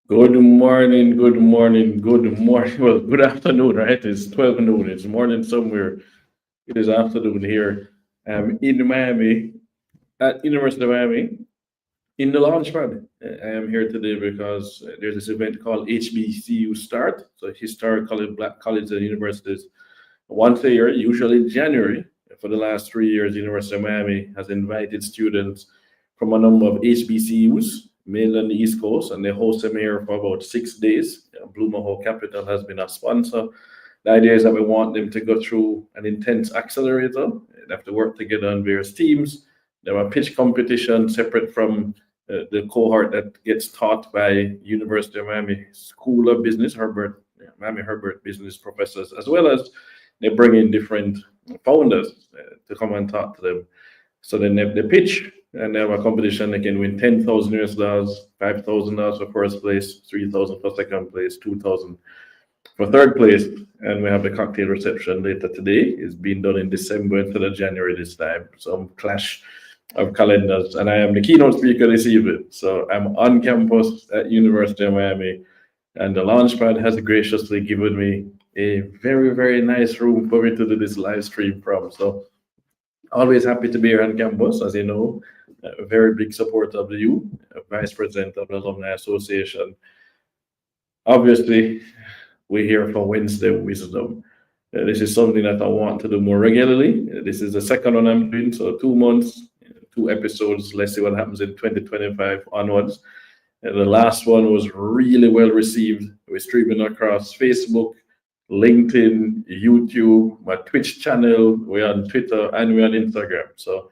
Good morning, good morning, good morning. Well, good afternoon, right? It's 12 noon. It's morning somewhere. It is afternoon here in Miami, at University of Miami, in the launch pad. I am here today because there's this event called HBCU Start. So Historic College, Black Colleges and Universities. Once a year, usually in January. For the last 3 years, University of Miami has invited students from a number of HBCUs, mainly on the East Coast, and they host them here for about 6 days. Blue Mohawk Capital has been a sponsor. The idea is that we want them to go through an intense accelerator. They have to work together on various teams. There are pitch competition separate from the cohort that gets taught by University of Miami School of Business, Miami Herbert Business professors, as well as they bring in different founders to come and talk to them. So then they pitch and they have a competition. They can win $10,000 $5,000 for first place, 3,000 for second place, 2,000 for third place. And we have the cocktail reception later today. It's being done in December instead of January this time. Some clash of calendars. And I am the keynote speaker this evening. So I'm on campus at University of Miami. And the Launchpad has graciously given me a very, very nice room for me to do this live stream from. So always happy to be here on campus, as you know, a very big supporter of the U, Vice President of the Alumni Association. Obviously, we're here for Wednesday Wisdom. This is something that I want to do more regularly. This is the second one I'm doing, so 2 months, 2 episodes. Let's see what happens in 2025 onwards. And the last one was really well received. We're streaming across Facebook, LinkedIn, YouTube, my Twitch channel. We're on Twitter and we're on Instagram. So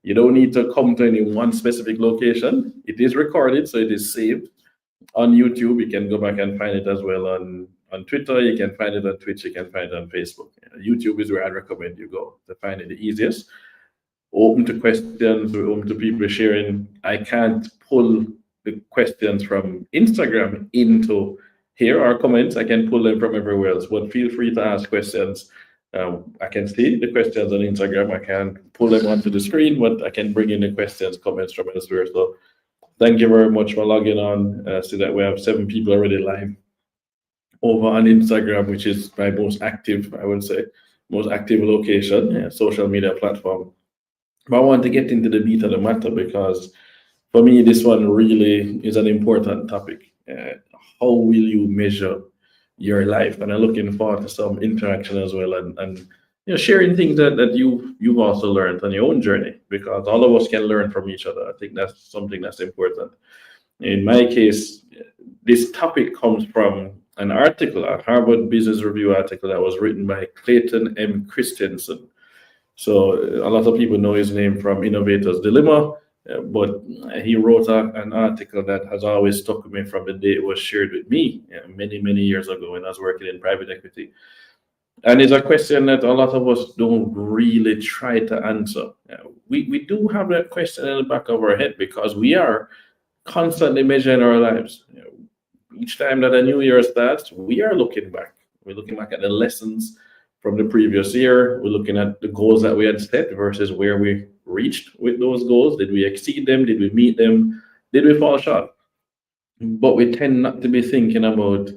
you don't need to come to any one specific location. It is recorded, so it is saved on YouTube. You can go back and find it as well on Twitter. You can find it on Twitch. You can find it on Facebook. YouTube is where I'd recommend you go to find it the easiest. Open to questions. We're open to people sharing. I can't pull the questions from Instagram into here are comments. I can pull them from everywhere else, but feel free to ask questions. I can see the questions on Instagram. I can't pull them onto the screen, but I can bring in the questions, comments from elsewhere. So thank you very much for logging on. See that we have 7 people already live over on Instagram, which is my most active, I would say, most active location, social media platform. But I want to get into the meat of the matter because for me, this one really is an important topic. How will you measure your life? And I'm looking forward to some interaction as well, and sharing things that you've also learned on your own journey, because all of us can learn from each other. I think that's something that's important. In my case, this topic comes from an article, a Harvard Business Review article that was written by Clayton M. Christensen. So a lot of people know his name from Innovator's Dilemma. But he wrote an article that has always stuck with me from the day it was shared with me many, many years ago when I was working in private equity. And it's a question that a lot of us don't really try to answer. We do have that question in the back of our head because we are constantly measuring our lives. Each time that a new year starts, we are looking back. We're looking back at the lessons from the previous year. We're looking at the goals that we had set versus where we reached with those goals. Did we exceed them? Did we meet them? Did we fall short? But we tend not to be thinking about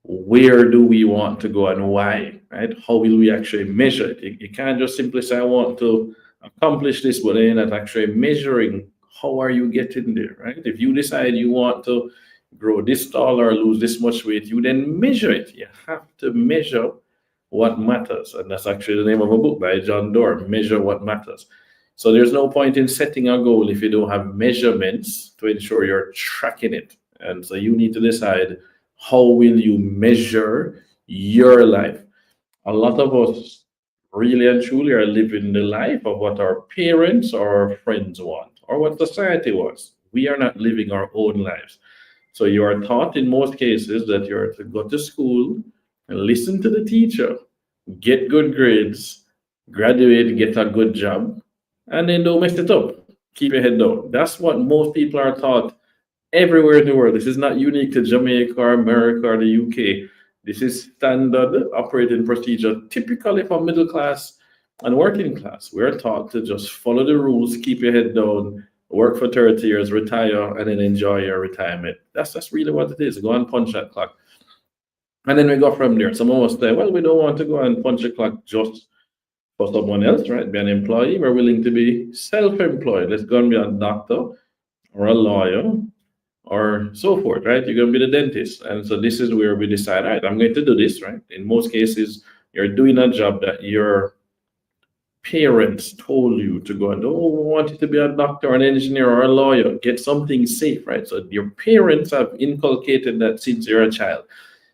where do we want to go and why, right? How will we actually measure it? You can't just simply say, I want to accomplish this, but then you're not actually measuring how are you getting there, right? If you decide you want to grow this tall or lose this much weight, you then measure it. You have to measure what matters. And that's actually the name of a book by John Doerr, Measure What Matters. So there's no point in setting a goal if you don't have measurements to ensure you're tracking it. And so you need to decide, how will you measure your life? A lot of us really and truly are living the life of what our parents or our friends want or what society wants. We are not living our own lives. So you are taught in most cases that you're to go to school and listen to the teacher, get good grades, graduate, get a good job, and then don't mess it up. Keep your head down. That's what most people are taught everywhere in the world. This is not unique to Jamaica or America or the UK. This is standard operating procedure, typically for middle class and working class. We're taught to just follow the rules, keep your head down, work for 30 years, retire, and then enjoy your retirement. That's really what it is. Go and punch that clock. And then we go from there. Some of us say, well, we don't want to go and punch a clock just for someone else, right? Be an employee. We're willing to be self-employed. Let's go and be a doctor or a lawyer or so forth, right? You're going to be the dentist. And so this is where we decide, all right, I'm going to do this, right? In most cases, you're doing a job that your parents told you to go and do. Oh, I want you to be a doctor, an engineer, or a lawyer. Get something safe, right? So your parents have inculcated that since you're a child.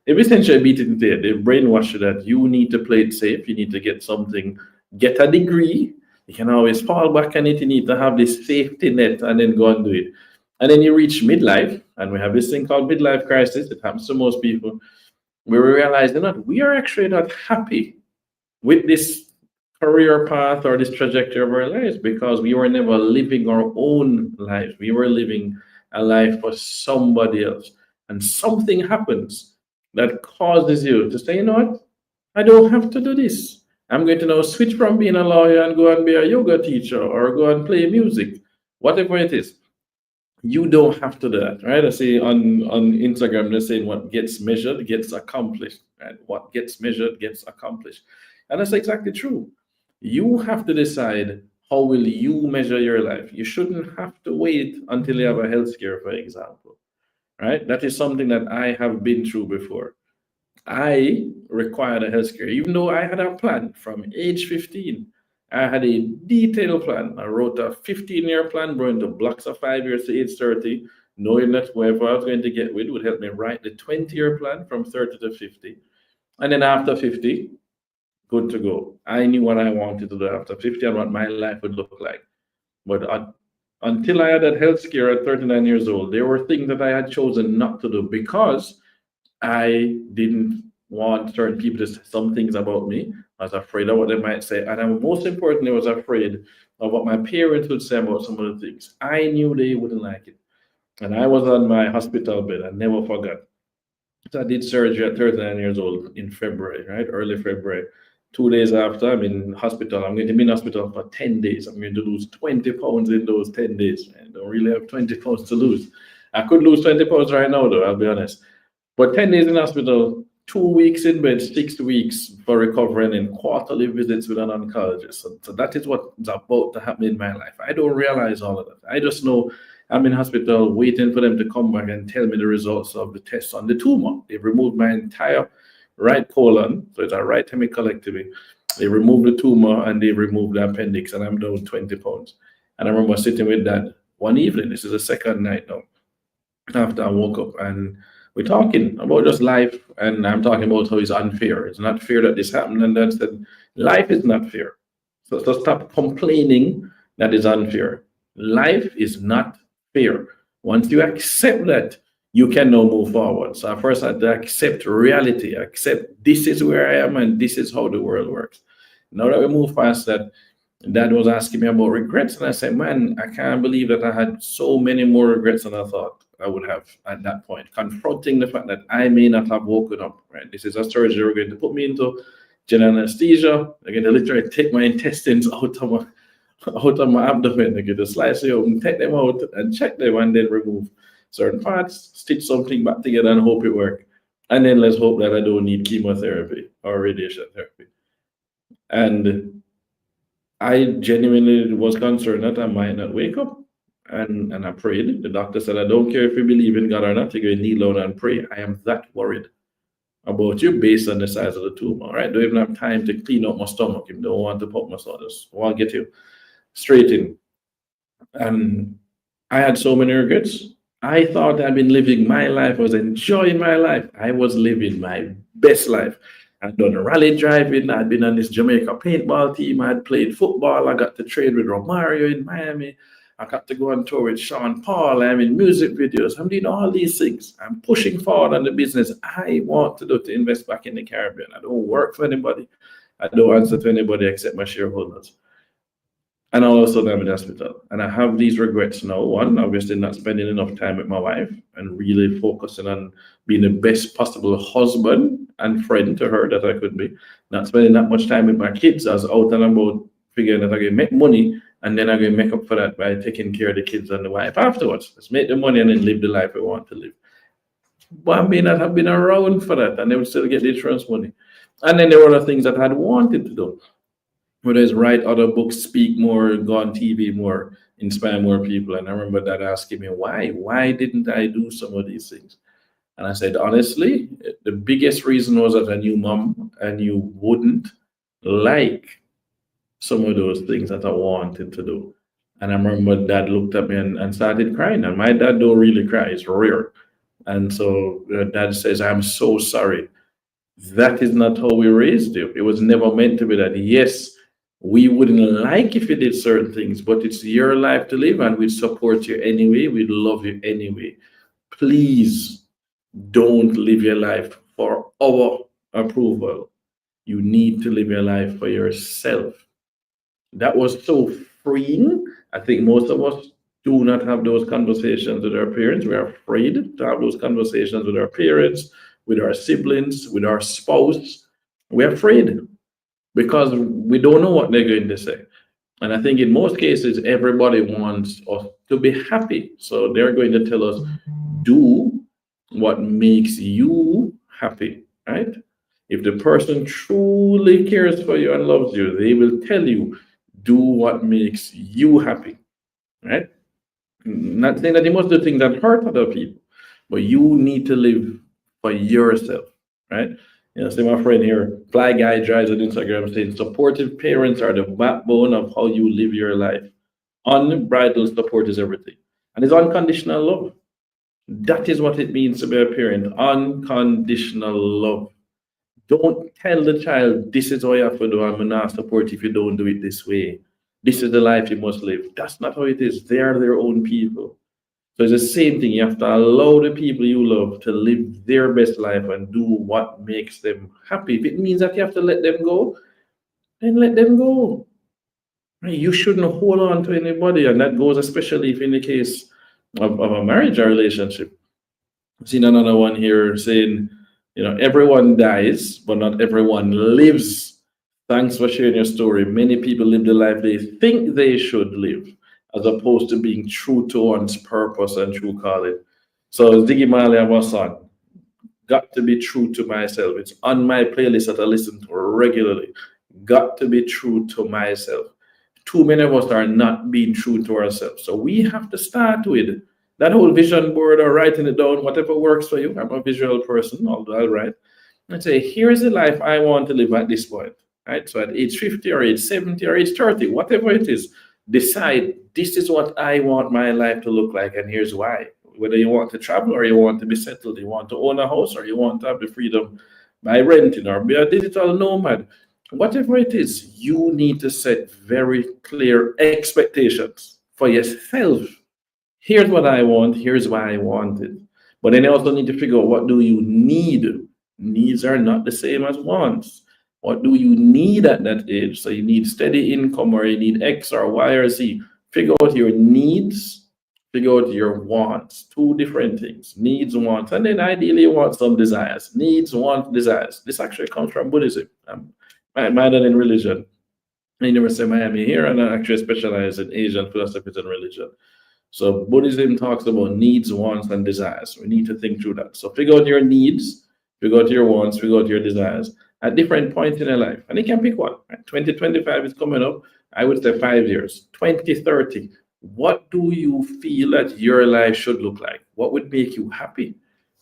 They've essentially beat it there. They've brainwashed you that you need to play it safe. You need to get something, get a degree. You can always fall back on it. You need to have this safety net and then go and do it. And then you reach midlife, and we have this thing called midlife crisis. It happens to most people, where we realize that we are actually not happy with this career path or this trajectory of our lives because we were never living our own lives. We were living a life for somebody else. And something happens that causes you to say, you know what? I don't have to do this. I'm going to now switch from being a lawyer and go and be a yoga teacher or go and play music, whatever it is. You don't have to do that, right? I see on Instagram, they're saying what gets measured gets accomplished, right? What gets measured gets accomplished. And that's exactly true. You have to decide how will you measure your life. You shouldn't have to wait until you have a health scare, for example, right? That is something that I have been through before. I required a health scare, even though I had a plan from age 15. I had a detailed plan. I wrote a 15-year plan, bro, into blocks of 5 years to age 30, knowing that whoever I was going to get with would help me write the 20-year plan from 30 to 50. And then after 50, good to go. I knew what I wanted to do after 50 and what my life would look like. But until I had that health scare at 39 years old, there were things that I had chosen not to do because I didn't want certain people to say some things about me. I was afraid of what they might say. And I, most importantly, I was afraid of what my parents would say about some of the things. I knew they wouldn't like it. And I was on my hospital bed. I never forgot. So I did surgery at 39 years old in February, right? Early February. 2 days after, I'm in hospital. I'm going to be in hospital for 10 days. I'm going to lose 20 pounds in those 10 days. I don't really have 20 pounds to lose. I could lose 20 pounds right now, though, I'll be honest. But 10 days in hospital, 2 weeks in bed, 6 weeks for recovering, and quarterly visits with an oncologist. So that is what's about to happen in my life. I don't realize all of that. I just know I'm in hospital waiting for them to come back and tell me the results of the tests on the tumor. They've removed my entire right colon, so it's a right hemicolectomy. They removed the tumor and they removed the appendix, and I'm down 20 pounds. And I remember sitting with that one evening. This is the second night now, after I woke up, and we're talking about just life, and I'm talking about how it's unfair. It's not fair that this happened, and then said, life is not fair. So stop complaining that is unfair. Life is not fair. Once you accept that, you can now move forward. So first I had to accept reality, accept this is where I am and this is how the world works. Now that we move past that, Dad was asking me about regrets, and I said, man, I can't believe that I had so many more regrets than I thought I would have at that point, confronting the fact that I may not have woken up, right? This is a surgery they're going to put me into, general anesthesia. They're going to literally take my intestines out of my abdomen. They're going to slice it open, take them out and check them, and then remove certain parts, stitch something back together and hope it works. And then let's hope that I don't need chemotherapy or radiation therapy. And I genuinely was concerned that I might not wake up. And I prayed. The doctor said, I don't care if you believe in God or not, you're going to kneel down and pray. I am that worried about you based on the size of the tumor, right? Don't even have time to clean up my stomach. If you don't want to pump my stomach, just want to get you straight in. And I had so many regrets. I thought I'd been living my life, I was enjoying my life. I was living my best life. I'd done rally driving, I'd been on this Jamaica paintball team, I had played football, I got to trade with Romario in Miami, I got to go on tour with Sean Paul, I'm in music videos, I'm doing all these things. I'm pushing forward on the business I want to do to invest back in the Caribbean. I don't work for anybody. I don't answer to anybody except my shareholders. And all of a sudden I'm in the hospital. And I have these regrets now. One, obviously not spending enough time with my wife and really focusing on being the best possible husband and friend to her that I could be. Not spending that much time with my kids. I was out and about figuring that I'm going to make money and then I'm going to make up for that by taking care of the kids and the wife afterwards. Let's make the money and then live the life we want to live. But I may not have been around for that, and they would still get the insurance money. And then there were other things that I'd wanted to do, whether it's write other books, speak more, go on TV more, inspire more people. And I remember Dad asking me, why? Why didn't I do some of these things? And I said, honestly, the biggest reason was that I knew Mom and you wouldn't like some of those things that I wanted to do. And I remember Dad looked at me and started crying. And my dad don't really cry, it's rare. And so Dad says, I'm so sorry. That is not how we raised you. It was never meant to be that. Yes, we wouldn't like if you did certain things, but it's your life to live and we'd support you anyway. We'd love you anyway. Please don't live your life for our approval. You need to live your life for yourself. That was so freeing. I think most of us do not have those conversations with our parents. We are afraid to have those conversations with our parents, with our siblings, with our spouse. We're afraid because we don't know what they're going to say. And I think in most cases, everybody wants us to be happy. So they're going to tell us, do what makes you happy, right? If the person truly cares for you and loves you, they will tell you, do what makes you happy, right? Not saying that you must do things that hurt other people, but you need to live for yourself, right? You know, see my friend here, Fly Guy drives on Instagram saying, supportive parents are the backbone of how you live your life. Unbridled support is everything. And it's unconditional love. That is what it means to be a parent. Unconditional love. Don't tell the child, this is how you have to do. I'm not support if you don't do it this way. This is the life you must live. That's not how it is. They are their own people. So it's the same thing. You have to allow the people you love to live their best life and do what makes them happy. If it means that you have to let them go, then let them go. You shouldn't hold on to anybody. And that goes especially if in the case of a marriage or relationship. I've seen another one here saying, you know, everyone dies, but not everyone lives. Thanks for sharing your story. Many people live the life they think they should live, as opposed to being true to one's purpose and true calling. So Ziggy Marley and my son, got to be true to myself. It's on my playlist that I listen to regularly. Got to be true to myself. Too many of us are not being true to ourselves. So we have to start with that whole vision board or writing it down, whatever works for you. I'm a visual person, although I'll write. And say, here's the life I want to live at this point. Right? So at age 50 or age 70 or age 30, whatever it is, decide this is what I want my life to look like, and here's why. Whether you want to travel or you want to be settled, you want to own a house or you want to have the freedom by renting or be a digital nomad, whatever it is, you need to set very clear expectations for yourself. Here's what I want, here's why I want it. But then you also need to figure out, what do you need? Needs are not the same as wants. What do you need at that age? So you need steady income or you need X or Y or Z. Figure out your needs, figure out your wants. Two different things. Needs, wants, and then ideally you want some desires. Needs, wants, desires. This actually comes from Buddhism. I'm minor in religion. University of Miami here, and I actually specialize in Asian philosophies and religion. So Buddhism talks about needs, wants, and desires. We need to think through that. So figure out your needs, figure out your wants, figure out your desires at different points in your life. And you can pick one. Right? 2025 is coming up. I would say 5 years. 2030. What do you feel that your life should look like? What would make you happy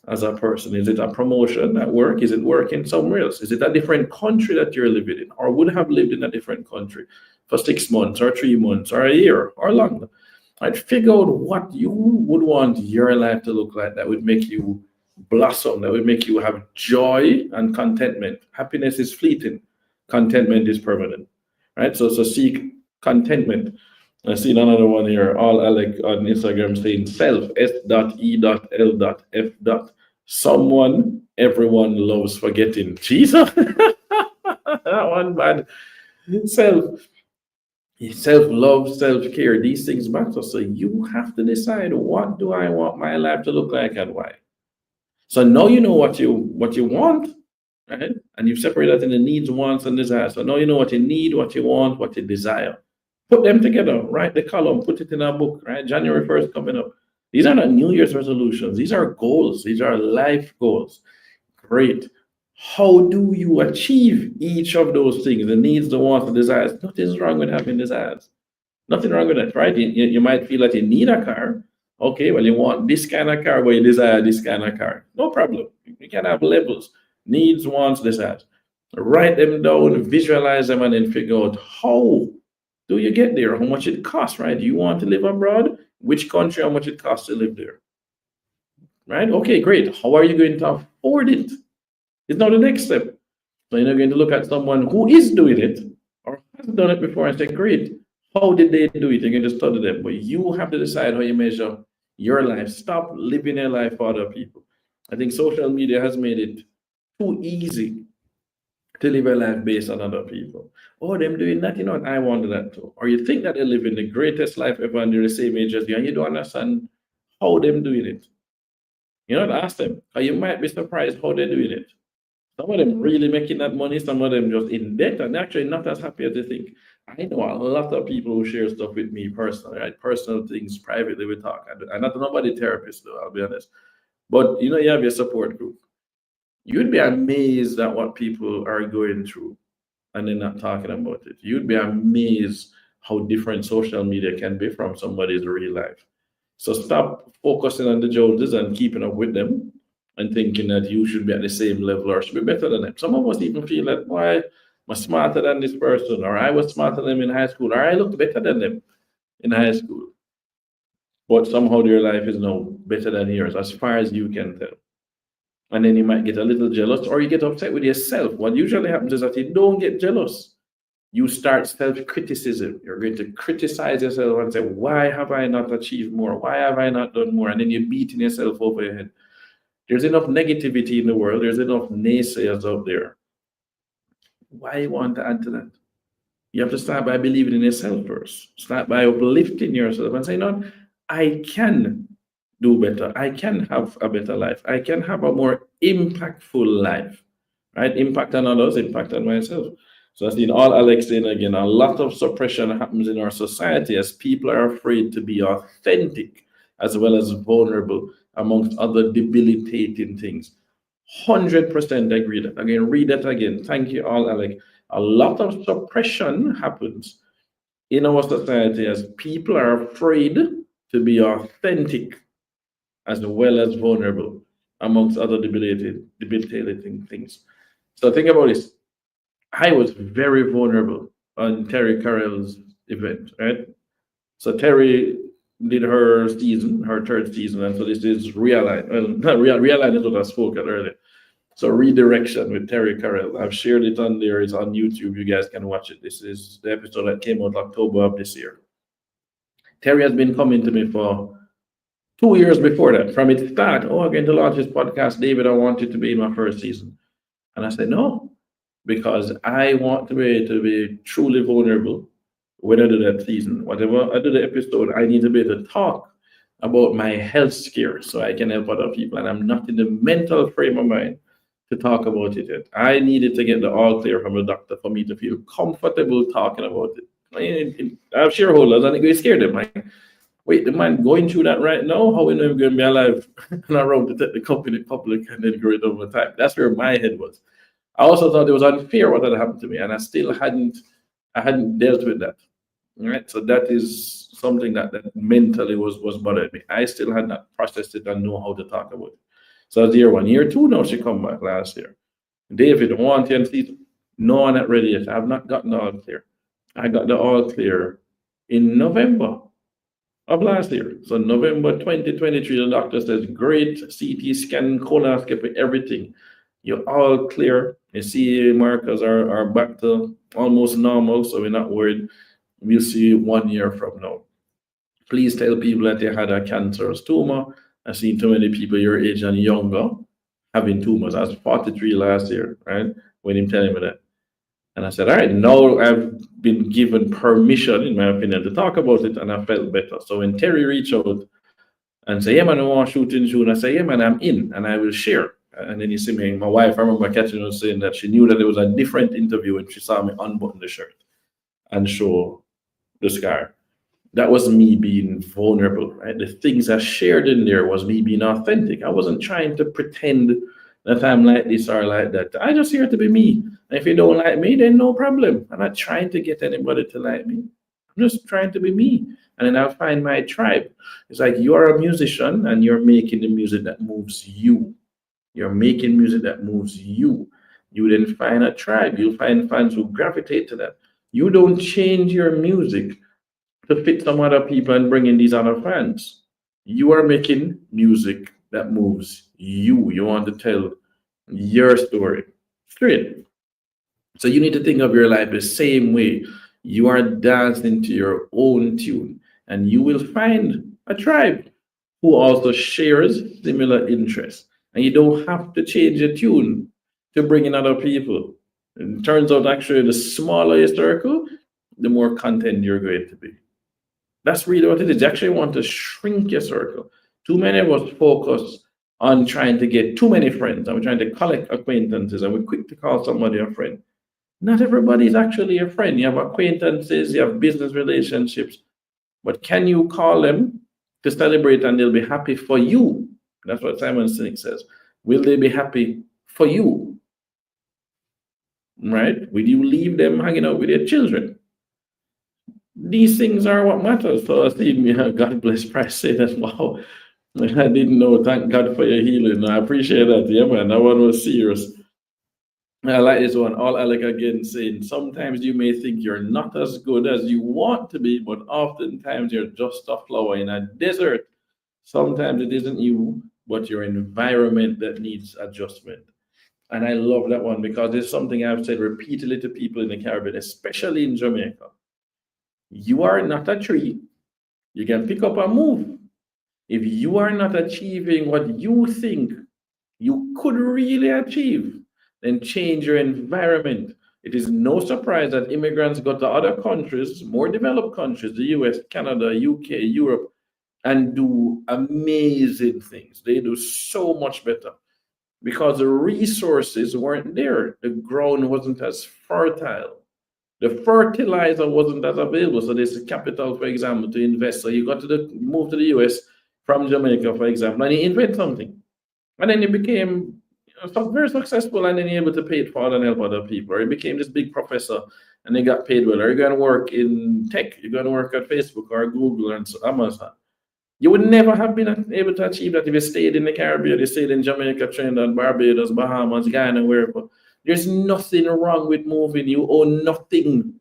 as a person? Is it a promotion at work? Is it working somewhere else? Is it a different country that you're living in, or would have lived in a different country for 6 months or 3 months or a year or longer? I'd figure out what you would want your life to look like that would make you blossom, that would make you have joy and contentment. Happiness is fleeting. Contentment is permanent. Right? So seek contentment. I see another one here, all Alec on Instagram saying self, S.E.L.F. Someone everyone loves forgetting. Jesus. That one bad. Self-love, self-care, these things matter. So you have to decide, what do I want my life to look like and why? So now you know what you want, right? And you've separated that in the needs, wants, and desires. So now you know what you need, what you want, what you desire. Put them together, write the column, put it in a book, right? January 1st coming up. These are not New Year's resolutions. These are goals. These are life goals. Great. How do you achieve each of those things? The needs, the wants, the desires. Nothing's wrong with having desires. Nothing wrong with that, right? You might feel that you need a car. Okay, well, you want this kind of car, but you desire this kind of car. No problem. You can have levels, needs, wants, desires. Write them down, visualize them, and then figure out how do you get there, how much it costs, right? Do you want to live abroad? Which country, how much it costs to live there? Right? Okay, great. How are you going to afford it? It's now the next step. So you're going to look at someone who is doing it or has done it before and say, great, how did they do it? You're going to study them. But you have to decide how you measure your life. Stop living your life for other people. I think social media has made it too easy to live a life based on other people. Oh, them doing that, you know what? I want that too. Or you think that they're living the greatest life ever and they're the same age as you, and you don't understand how them doing it. You know, ask them. Or you might be surprised how they're doing it. Some of them really making that money, some of them just in debt and actually not as happy as they think. I know a lot of people who share stuff with me personally, right? Personal things privately we talk. I'm not nobody therapist though, I'll be honest. But you know, you have your support group. You'd be amazed at what people are going through and they're not talking about it. You'd be amazed how different social media can be from somebody's real life. So stop focusing on the Joneses and keeping up with them and thinking that you should be at the same level or should be better than them. Some of us even feel that, why I'm smarter than this person, or I was smarter than them in high school, or I looked better than them in high school. But somehow their life is now better than yours, as far as you can tell. And then you might get a little jealous or you get upset with yourself. What usually happens is that you don't get jealous. You start self-criticism. You're going to criticize yourself and say, why have I not achieved more? Why have I not done more? And then you're beating yourself over your head. There's enough negativity in the world. There's enough naysayers out there. Why you want to add to that? You have to start by believing in yourself first. Start by uplifting yourself and saying, no, I can do better. I can have a better life. I can have a more impactful life, right? Impact on others, impact on myself. So I've seen all Alex saying again, a lot of suppression happens in our society as people are afraid to be authentic as well as vulnerable amongst other debilitating things. 100% agree that. Again, read that again. Thank you all, Alex. A lot of suppression happens in our society as people are afraid to be authentic as well as vulnerable amongst other debilitating things. So think about this. I was very vulnerable on Terry Carroll's event, right? So Terry did her season, her third season, and so this is Realign. Well, not Realign is what I spoke at earlier. So Redirection with Terry Carroll. I've shared it on there. It's on YouTube. You guys can watch it. This is the episode that came out October of this year. Terry has been coming to me for 2 years before that. From its start, oh, I'm going to launch this podcast, David. I want it to be in my first season. And I said, no, because I want to be truly vulnerable when I do that season. Whatever I do the episode, I need to be able to talk about my health scare so I can help other people. And I'm not in the mental frame of mind to talk about it yet. I needed to get the all clear from the doctor for me to feel comfortable talking about it. I have shareholders and it scared them. Like, wait, the man going through that right now? How we know we're going to be alive and around to take the company public and then grow it over time? That's where my head was. I also thought it was unfair what had happened to me, and I still hadn't dealt with that. All right, so that is something that mentally was bothering me. I still had not processed it and know how to talk about it. So that's year one. Year two, now she come back last year. David, 1 season. No, I'm not ready yet. I have not gotten the all clear. I got the all clear in November of last year. So November 2023, the doctor says, great, CT scan, colonoscopy, everything. You're all clear. The CA markers are back to almost normal, so we're not worried. We'll see you 1 year from now. Please tell people that they had a cancerous tumor. I've seen too many people your age and younger having tumors. I was 43 last year, right? When him telling me that. And I said, all right, now I've been given permission, in my opinion, to talk about it, and I felt better. So when Terry reached out and said, yeah, man, I want to shoot in June, I said, yeah, man, I'm in, and I will share. And then you see me, my wife, I remember catching her saying that she knew that it was a different interview when she saw me unbutton the shirt and show the scar. That was me being vulnerable, right? The things I shared in there was me being authentic. I wasn't trying to pretend that I'm like this or like that. I just here to be me. And if you don't like me, then no problem. I'm not trying to get anybody to like me. I'm just trying to be me. And then I'll find my tribe. It's like you're a musician and you're making the music that moves you. You're making music that moves you. You then find a tribe. You'll find fans who gravitate to that. You don't change your music to fit some other people and bring in these other fans. You are making music that moves you. You want to tell your story straight. So you need to think of your life the same way. You are dancing to your own tune, and you will find a tribe who also shares similar interests. And you don't have to change your tune to bring in other people. And it turns out actually the smaller your circle, the more content you're going to be. That's really what it is. You actually want to shrink your circle. Too many of us focus on trying to get too many friends, and we're trying to collect acquaintances, and we're quick to call somebody a friend. Not everybody is actually a friend. You have acquaintances, you have business relationships, but can you call them to celebrate and they'll be happy for you? That's what Simon Sinek says. Will they be happy for you? Right? Will you leave them hanging out with your children? These things are what matters. So I see me, God bless Price say that, wow, I didn't know. Thank God for your healing. I appreciate that. Yeah, man, that one was serious. I like this one. All Alec again saying, sometimes you may think you're not as good as you want to be, but oftentimes you're just a flower in a desert. Sometimes it isn't you, but your environment that needs adjustment. And I love that one because it's something I've said repeatedly to people in the Caribbean, especially in Jamaica. You are not a tree. You can pick up and move. If you are not achieving what you think you could really achieve, then change your environment. It is no surprise that immigrants go to other countries, more developed countries, the US, Canada, UK, Europe, and do amazing things. They do so much better because the resources weren't there. The ground wasn't as fertile. The fertilizer wasn't as available. So there's capital, for example, to invest. So you got to move to the US from Jamaica, for example, and you invent something. And then you became very successful, and then you're able to pay it forward and help other people. Or you became this big professor and they got paid well. Or you're going to work in tech, you're going to work at Facebook or Google and Amazon. You would never have been able to achieve that if you stayed in the Caribbean, you stayed in Jamaica, Trinidad, Barbados, Bahamas, Ghana, wherever. There's nothing wrong with moving. You owe nothing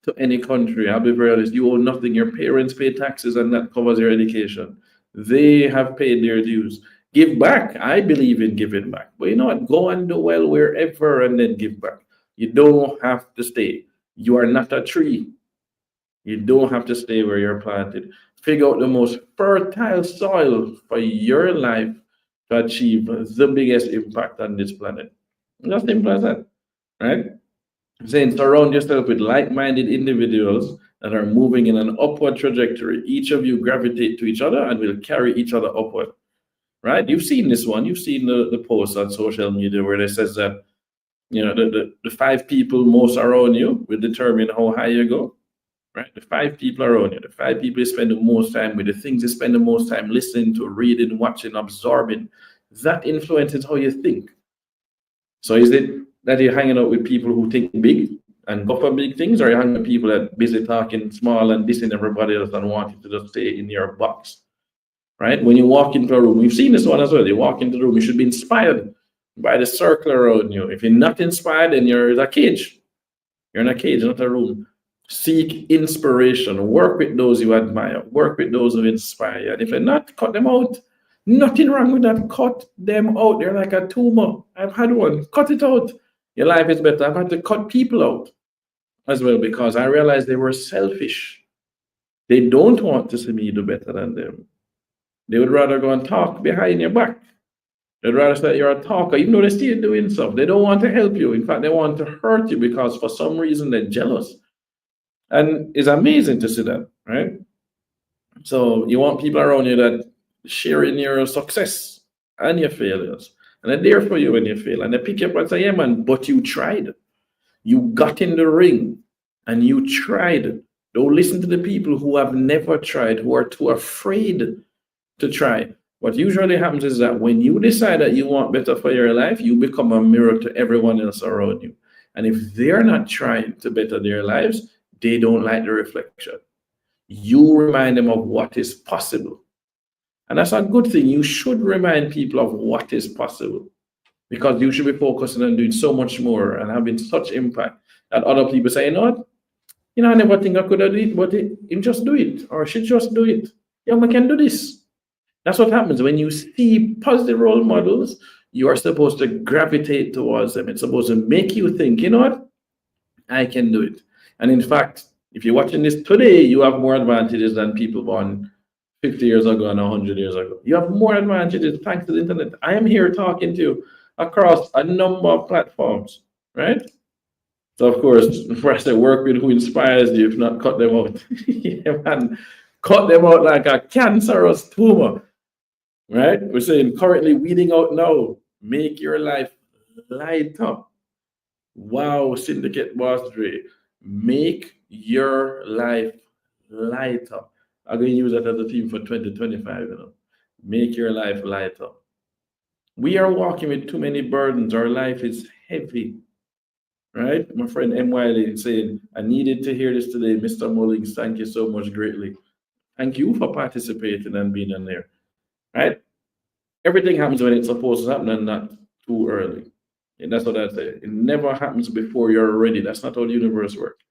to any country. I'll be very honest. You owe nothing. Your parents pay taxes and that covers your education. They have paid their dues. Give back. I believe in giving back. But you know what? Go and do well wherever and then give back. You don't have to stay. You are not a tree. You don't have to stay where you're planted. Figure out the most fertile soil for your life to achieve the biggest impact on this planet. Just simple as that, right? Saying surround yourself with like-minded individuals that are moving in an upward trajectory. Each of you gravitate to each other and will carry each other upward, right? You've seen this one. You've seen the post on social media where it says that, the 5 people most around you will determine how high you go, right? The 5 people around you, the 5 people you spend the most time with, the things you spend the most time listening to, reading, watching, absorbing, that influences how you think. So is it that you're hanging out with people who think big and go for big things, or you're hanging with people that are busy talking small and dissing everybody else and wanting to just stay in your box, right? When you walk into a room, we've seen this one as well. You walk into the room, you should be inspired by the circle around you. If you're not inspired, then you're in a cage. You're in a cage, not a room. Seek inspiration. Work with those you admire. Work with those who inspire you. And if you're not, cut them out. Nothing wrong with that. Cut them out. They're like a tumor. I've had one. Cut it out. Your life is better. I've had to cut people out as well because I realized they were selfish. They don't want to see me do better than them. They would rather go and talk behind your back. They'd rather say you're a talker, even though they still doing stuff. They don't want to help you. In fact, they want to hurt you because for some reason they're jealous. And it's amazing to see that, right? So you want people around you that share in your success and your failures. And they're there for you when you fail. And they pick you up and say, yeah, man, but you tried. You got in the ring and you tried. Don't listen to the people who have never tried, who are too afraid to try. What usually happens is that when you decide that you want better for your life, you become a mirror to everyone else around you. And if they're not trying to better their lives, they don't like the reflection. You remind them of what is possible. And that's a good thing. You should remind people of what is possible because you should be focusing on doing so much more and having such impact that other people say, you know what? I never think I could have done it, but him just do it, or she just do it. Yeah, we can do this. That's what happens when you see positive role models. You are supposed to gravitate towards them. It's supposed to make you think, you know what? I can do it. And in fact, if you're watching this today, you have more advantages than people born 50 years ago and 100 years ago. You have more advantages thanks to the internet. I am here talking to you across a number of platforms, right? So, of course, first, I work with who inspires you, if not cut them out. Yeah, man, cut them out like a cancerous tumor, right? We're saying currently weeding out now, make your life lighter. Wow, Syndicate Boss Dre, make your life lighter. I'm going to use that as a theme for 2025, Make your life lighter. We are walking with too many burdens. Our life is heavy, right? My friend M. Wiley is saying, I needed to hear this today. Mr. Mullings, thank you so much greatly. Thank you for participating and being on there, right? Everything happens when it's supposed to happen and not too early. And that's what I say. It never happens before you're ready. That's not how the universe works.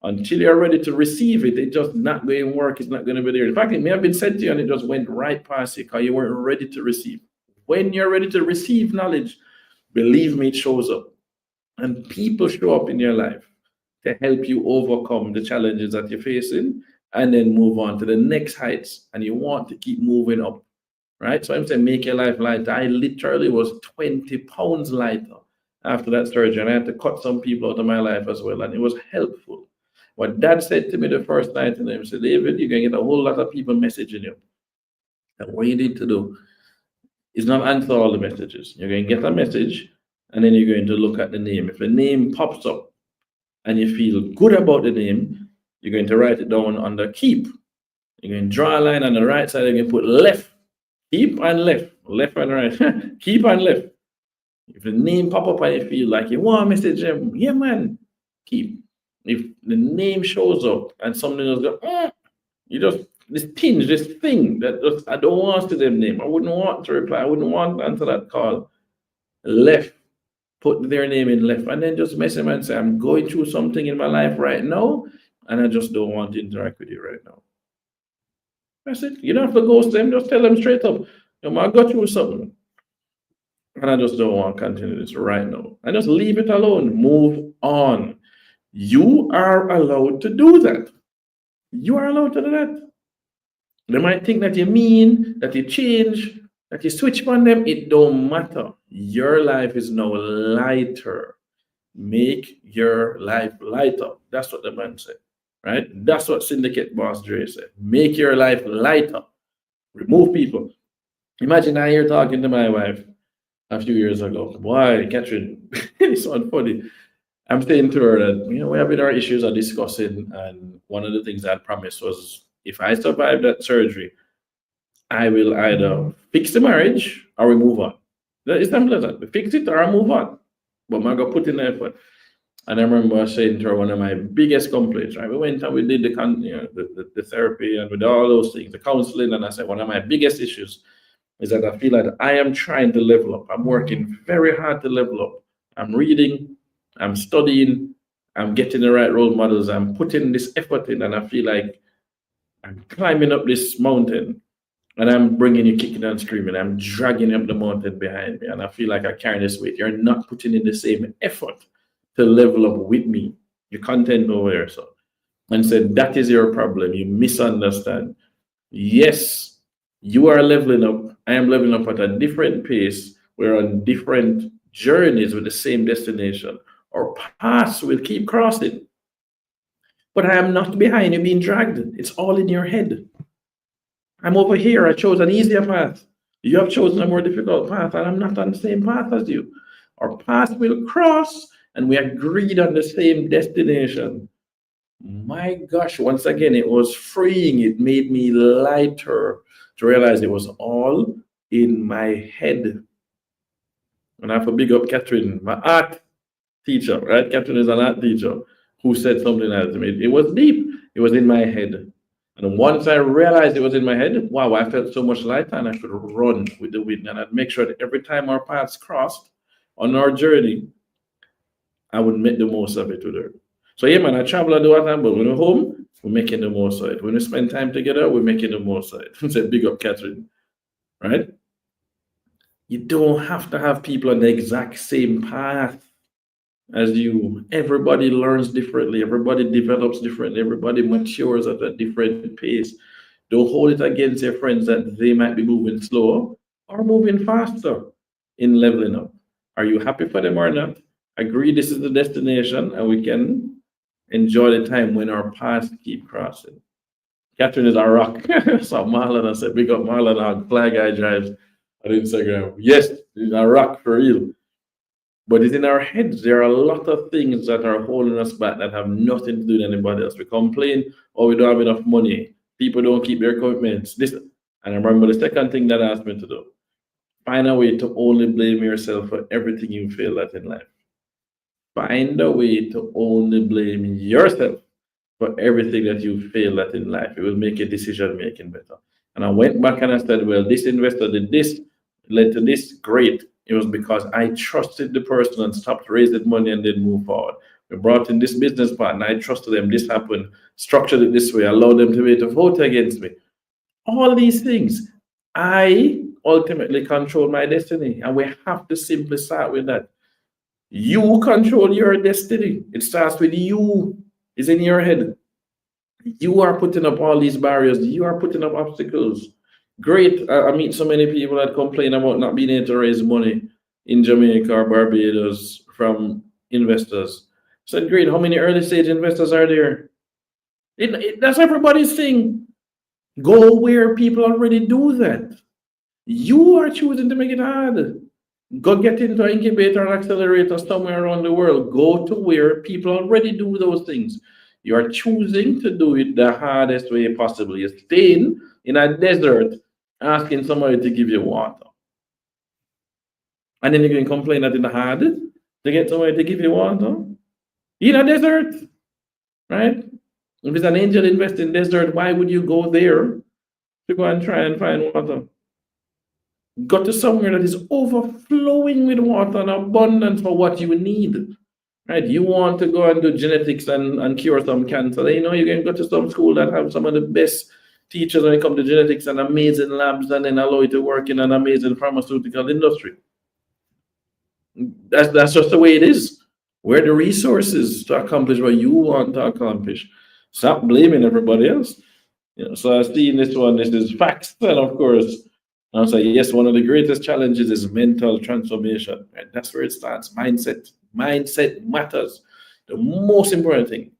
Until you're ready to receive it, it's just not going to work. It's not going to be there. In fact, it may have been said to you and it just went right past you because you weren't ready to receive. When you're ready to receive knowledge, believe me, it shows up. And people show up in your life to help you overcome the challenges that you're facing and then move on to the next heights. And you want to keep moving up, right? So I'm saying make your life lighter. I literally was 20 pounds lighter after that surgery. And I had to cut some people out of my life as well. And it was helpful. What Dad said to me the first night, and he said, David, you're going to get a whole lot of people messaging you. And what you need to do is not answer all the messages. You're going to get a message, and then you're going to look at the name. If the name pops up and you feel good about the name, you're going to write it down under keep. You're going to draw a line on the right side, you're going to put left. Keep and left. Left and right. Keep and left. If the name pop up and you feel like you want to message them, yeah, man, keep. If the name shows up and something else goes, you just, this tinge, this thing that just, I don't want to them name. I wouldn't want to reply. I wouldn't want to answer that call. Left. Put their name in left. And then just message them and say, I'm going through something in my life right now, and I just don't want to interact with you right now. That's it. You don't have to ghost them. Just tell them straight up, I got through something. And I just don't want to continue this right now. And just leave it alone. Move on. You are allowed to do that. You are allowed to do that. They might think that you mean, that you change, that you switch on them. It don't matter. Your life is now lighter. Make your life lighter. That's what the man said, right? That's what Syndicate Boss Dre said. Make your life lighter. Remove people. Imagine I here talking to my wife a few years ago. Why, Catherine? It's so funny. I'm saying to her that, we have been our issues are discussing, and one of the things I promised was if I survive that surgery, I will either fix the marriage or we move on. It's simple as that. We fix it or I move on. But I'm going to put in the effort. And I remember saying to her one of my biggest complaints, right? We went and we did the therapy and with all those things, the counseling, and I said one of my biggest issues is that I feel like I am trying to level up. I'm working very hard to level up. I'm reading, I'm studying, I'm getting the right role models, I'm putting this effort in, and I feel like I'm climbing up this mountain and I'm bringing you kicking and screaming. I'm dragging up the mountain behind me, and I feel like I carry this weight. You're not putting in the same effort to level up with me. You're content over there, so. And said, that is your problem. You misunderstand. Yes, you are leveling up. I am leveling up at a different pace. We're on different journeys with the same destination. Our paths will keep crossing. But I am not behind you being dragged. It's all in your head. I'm over here. I chose an easier path. You have chosen a more difficult path, and I'm not on the same path as you. Our paths will cross, and we agreed on the same destination. My gosh, once again, it was freeing. It made me lighter to realize it was all in my head. And I have to big up Catherine, my art teacher, right? Catherine is an art teacher who said something like that to me. It was deep. It was in my head. And once I realized it was in my head, wow, I felt so much lighter and I could run with the wind. And I'd make sure that every time our paths crossed on our journey, I would make the most of it with her. So yeah, man, I travel and do what time, but when we're home, we're making the most of it. When we spend time together, we're making the most of it. Say big up Catherine, right? You don't have to have people on the exact same path as you. Everybody learns differently, everybody develops differently, everybody matures at a different pace. Don't hold it against your friends that they might be moving slower or moving faster in leveling up. Are you happy for them or not? Agree this is the destination and we can enjoy the time when our paths keep crossing. Catherine is a rock. So Marlon, I said, big up Marlon, our flag guy drives on Instagram. Yes, he's a rock for real. But it's in our heads. There are a lot of things that are holding us back that have nothing to do with anybody else. We complain, oh, we don't have enough money. People don't keep their commitments. This, and I remember the second thing that asked me to do. Find a way to only blame yourself for everything you fail at in life. Find a way to only blame yourself for everything that you fail at in life. It will make your decision making better. And I went back and I said, well, this investor did this, led to this. Great. It was because I trusted the person and stopped raising money and then move forward. We brought in this business partner. I trusted them. This happened. Structured it this way. Allowed them to be able to vote against me. All these things. I ultimately control my destiny. And we have to simply start with that. You control your destiny. It starts with you. It's in your head. You are putting up all these barriers. You are putting up obstacles. Great. I meet so many people that complain about not being able to raise money in Jamaica or Barbados from investors. I said, great. How many early stage investors are there? That's everybody's thing. Go where people already do that. You are choosing to make it hard. Go get into an incubator and accelerator somewhere around the world. Go to where people already do those things. You are choosing to do it the hardest way possible. You're staying in a desert asking somebody to give you water. And then you can complain that it's hard to get somebody to give you water. In a desert, right? If it's an angel investing desert, why would you go there to go and try and find water? Go to somewhere that is overflowing with water and abundance for what you need. Right? You want to go and do genetics and cure some cancer. You know, you can go to some school that have some of the best teachers when it comes to genetics and amazing labs and then allow you to work in an amazing pharmaceutical industry. That's just the way it is. Where the resources to accomplish what you want to accomplish. Stop blaming everybody else. You know, so I see in this one, this is facts, and of course, I'll say yes. One of the greatest challenges is mental transformation. Right? That's where it starts. Mindset. Mindset matters. The most important thing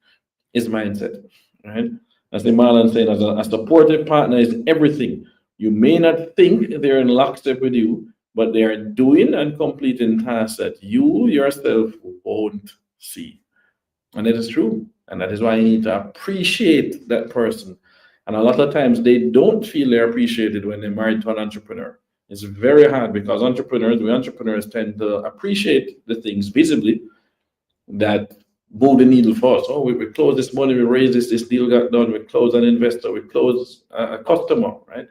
is mindset. Right? As the Marlon said, as a supportive partner is everything. You may not think they're in lockstep with you, but they are doing and completing tasks that you yourself won't see. And it is true. And that is why you need to appreciate that person. And a lot of times they don't feel they're appreciated when they're married to an entrepreneur. It's very hard because we entrepreneurs tend to appreciate the things visibly that move the needle for us. Oh, we close this money, we raise this deal got done, we close an investor, we close a customer, right?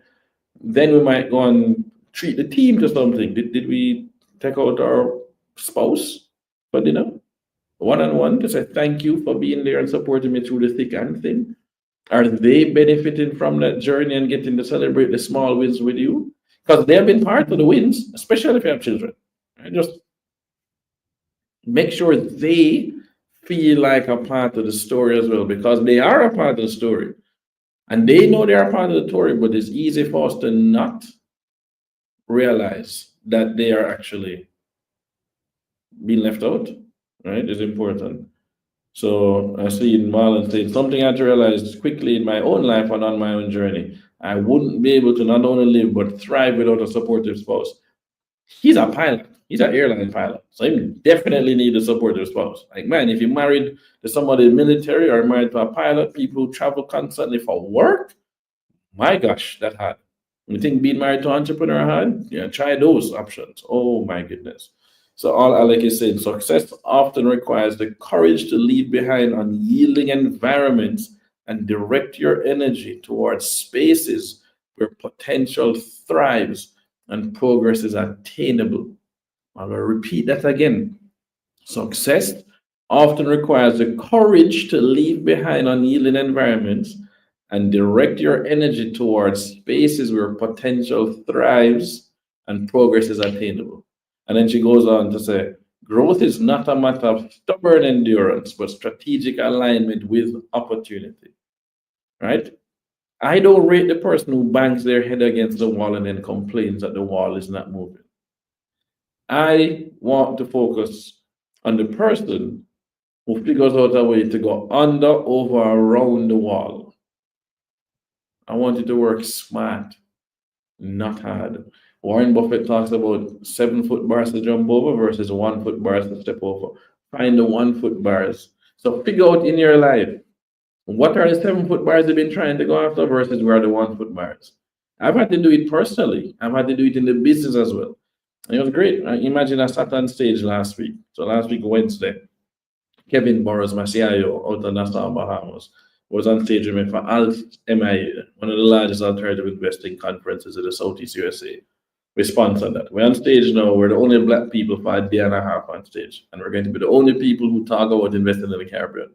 Then we might go and treat the team to something. Did we take out our spouse for dinner? One-on-one to say thank you for being there and supporting me through the thick and thin? Are they benefiting from that journey and getting to celebrate the small wins with you? Because they have been part of the wins, especially if you have children. Right? Just make sure they feel like a part of the story as well, because they are a part of the story. And they know they are part of the story, but it's easy for us to not realize that they are actually being left out. Right? It's important. So I see in Marlon saying something I had to realize quickly in my own life and on my own journey. I wouldn't be able to not only live but thrive without a supportive spouse. He's a pilot. He's an airline pilot. So he definitely need a supportive spouse. Like, man, if you're married to somebody in the military or married to a pilot, people who travel constantly for work, my gosh, that hard. You think being married to an entrepreneur hard? Yeah, try those options. Oh my goodness. So all Alec is saying, success often requires the courage to leave behind unyielding environments and direct your energy towards spaces where potential thrives and progress is attainable. I'm going to repeat that again. Success often requires the courage to leave behind unyielding environments and direct your energy towards spaces where potential thrives and progress is attainable. And then she goes on to say, growth is not a matter of stubborn endurance, but strategic alignment with opportunity. Right? I don't rate the person who bangs their head against the wall and then complains that the wall is not moving. I want to focus on the person who figures out a way to go under, over, around the wall. I want you to work smart, not hard. Warren Buffett talks about 7 foot bars to jump over versus 1 foot bars to step over. Find the 1 foot bars. So figure out in your life, what are the 7 foot bars you've been trying to go after versus where are the 1 foot bars? I've had to do it personally. I've had to do it in the business as well. And it was great. Imagine I sat on stage last week. So last week, Wednesday, Kevin Burrows, my CIO out of Nassau, Bahamas, was on stage with me for ALT MIA, one of the largest alternative investing conferences in the Southeast USA. We sponsored that. We're on stage now. We're the only black people for a day and a half on stage. And we're going to be the only people who talk about investing in the Caribbean.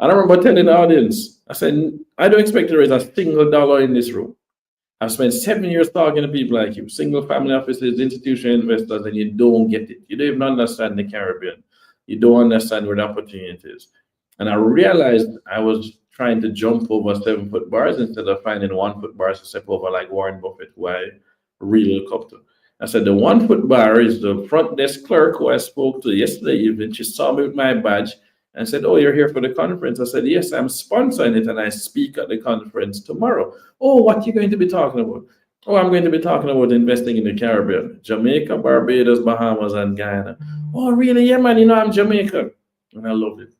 And I remember telling the audience, I said, I don't expect to raise a single dollar in this room. I've spent 7 years talking to people like you, single family offices, institutional investors, and you don't get it. You don't even understand the Caribbean. You don't understand where the opportunity is. And I realized I was trying to jump over 7 foot bars instead of finding 1 foot bars to step over like Warren Buffett, who I really look up to. I said, the 1 foot bar is the front desk clerk who I spoke to yesterday evening. She saw me with my badge and said, oh, you're here for the conference. I said, yes, I'm sponsoring it and I speak at the conference tomorrow. Oh, what are you going to be talking about? Oh, I'm going to be talking about investing in the Caribbean, Jamaica, Barbados, Bahamas, and Guyana. Oh, really? Yeah, man, I'm Jamaican. And I loved it.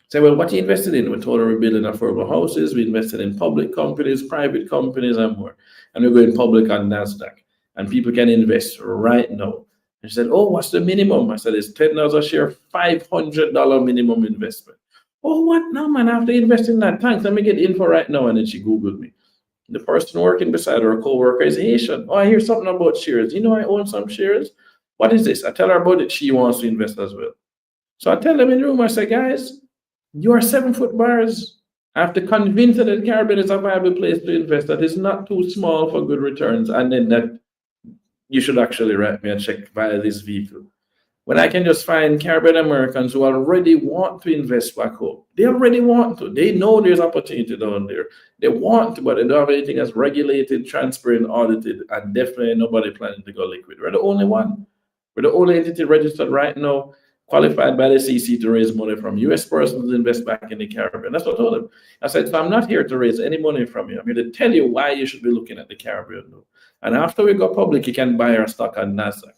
Say, well, what you invested in? We told her we're building affordable houses. We invested in public companies, private companies, and more. And we're going public on NASDAQ. And people can invest right now. And she said, oh, what's the minimum? I said, it's $10 a share, $500 minimum investment. Oh, what? No, man, I have to invest in that. Thanks. Let me get info right now. And then she Googled me. The person working beside her, a co-worker, is Haitian. Oh, I hear something about shares. I own some shares. What is this? I tell her about it. She wants to invest as well. So I tell them in the room, I say, guys, you are 7 foot bars. I have to convince her that the Caribbean is a viable place to invest, that it's not too small for good returns, and then that you should actually write me a check via this vehicle. When I can just find Caribbean Americans who already want to invest back home. They already want to. They know there's opportunity down there. They want to, but they don't have anything that's regulated, transparent, audited, and definitely nobody planning to go liquid. We're the only one. We're the only entity registered right now, qualified by the CC to raise money from US persons to invest back in the Caribbean. That's what I told them. I said, so I'm not here to raise any money from you. I'm here to tell you why you should be looking at the Caribbean. And after we go public, you can buy our stock on NASDAQ.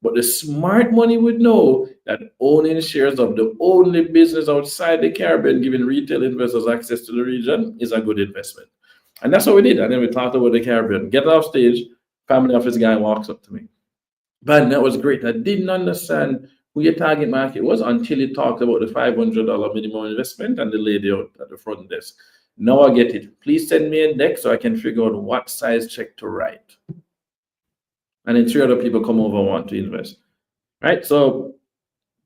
But the smart money would know that owning shares of the only business outside the Caribbean, giving retail investors access to the region, is a good investment. And that's what we did. And then we talked about the Caribbean. Get off stage, family office guy walks up to me. Man, that was great. I didn't understand who your target market was until he talked about the $500 minimum investment and the lady out at the front desk. Now I get it. Please send me a deck so I can figure out what size check to write. And then 3 other people come over and want to invest. Right? So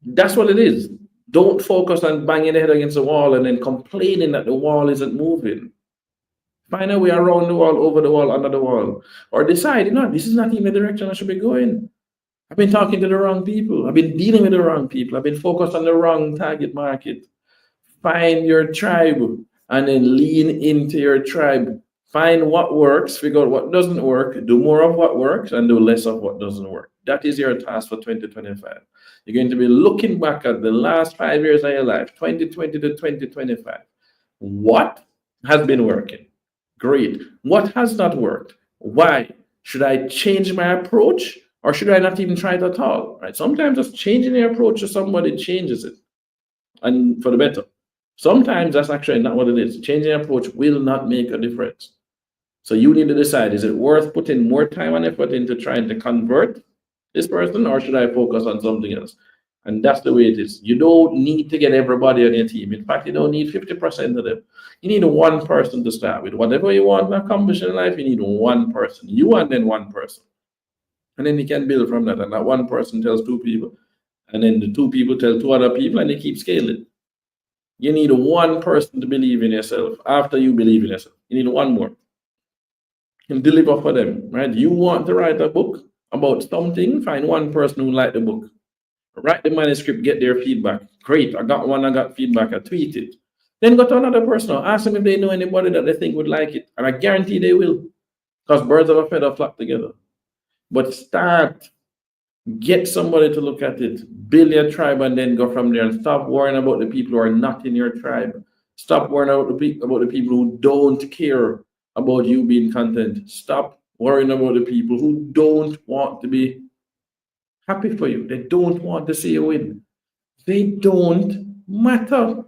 that's what it is. Don't focus on banging the head against the wall and then complaining that the wall isn't moving. Find a way around the wall, over the wall, under the wall. Or decide, this is not even the direction I should be going. I've been talking to the wrong people. I've been dealing with the wrong people. I've been focused on the wrong target market. Find your tribe and then lean into your tribe. Find what works, figure out what doesn't work, do more of what works, and do less of what doesn't work. That is your task for 2025. You're going to be looking back at the last 5 years of your life, 2020 to 2025. What has been working? Great. What has not worked? Why? Should I change my approach or should I not even try it at all? Right? Sometimes just changing the approach to somebody changes it and for the better. Sometimes that's actually not what it is. Changing the approach will not make a difference. So you need to decide, is it worth putting more time and effort into trying to convert this person or should I focus on something else? And that's the way it is. You don't need to get everybody on your team. In fact, you don't need 50% of them. You need one person to start with. Whatever you want to accomplish in life, you need one person. You and then one person. And then you can build from that. And that one person tells two people. And then the two people tell two other people and they keep scaling. You need one person to believe in yourself. After you believe in yourself, you need one more. And deliver for them, right? You want to write a book about something, find one person who like the book. Write the manuscript, get their feedback. Great, I got one, I got feedback, I tweet it. Then go to another person, ask them if they know anybody that they think would like it. And I guarantee they will. Because birds of a feather flock together. But start, get somebody to look at it, build your tribe, and then go from there and stop worrying about the people who are not in your tribe. Stop worrying about the people who don't care about you being content. Stop worrying about the people who don't want to be happy for you. They don't want to see you win. They don't matter.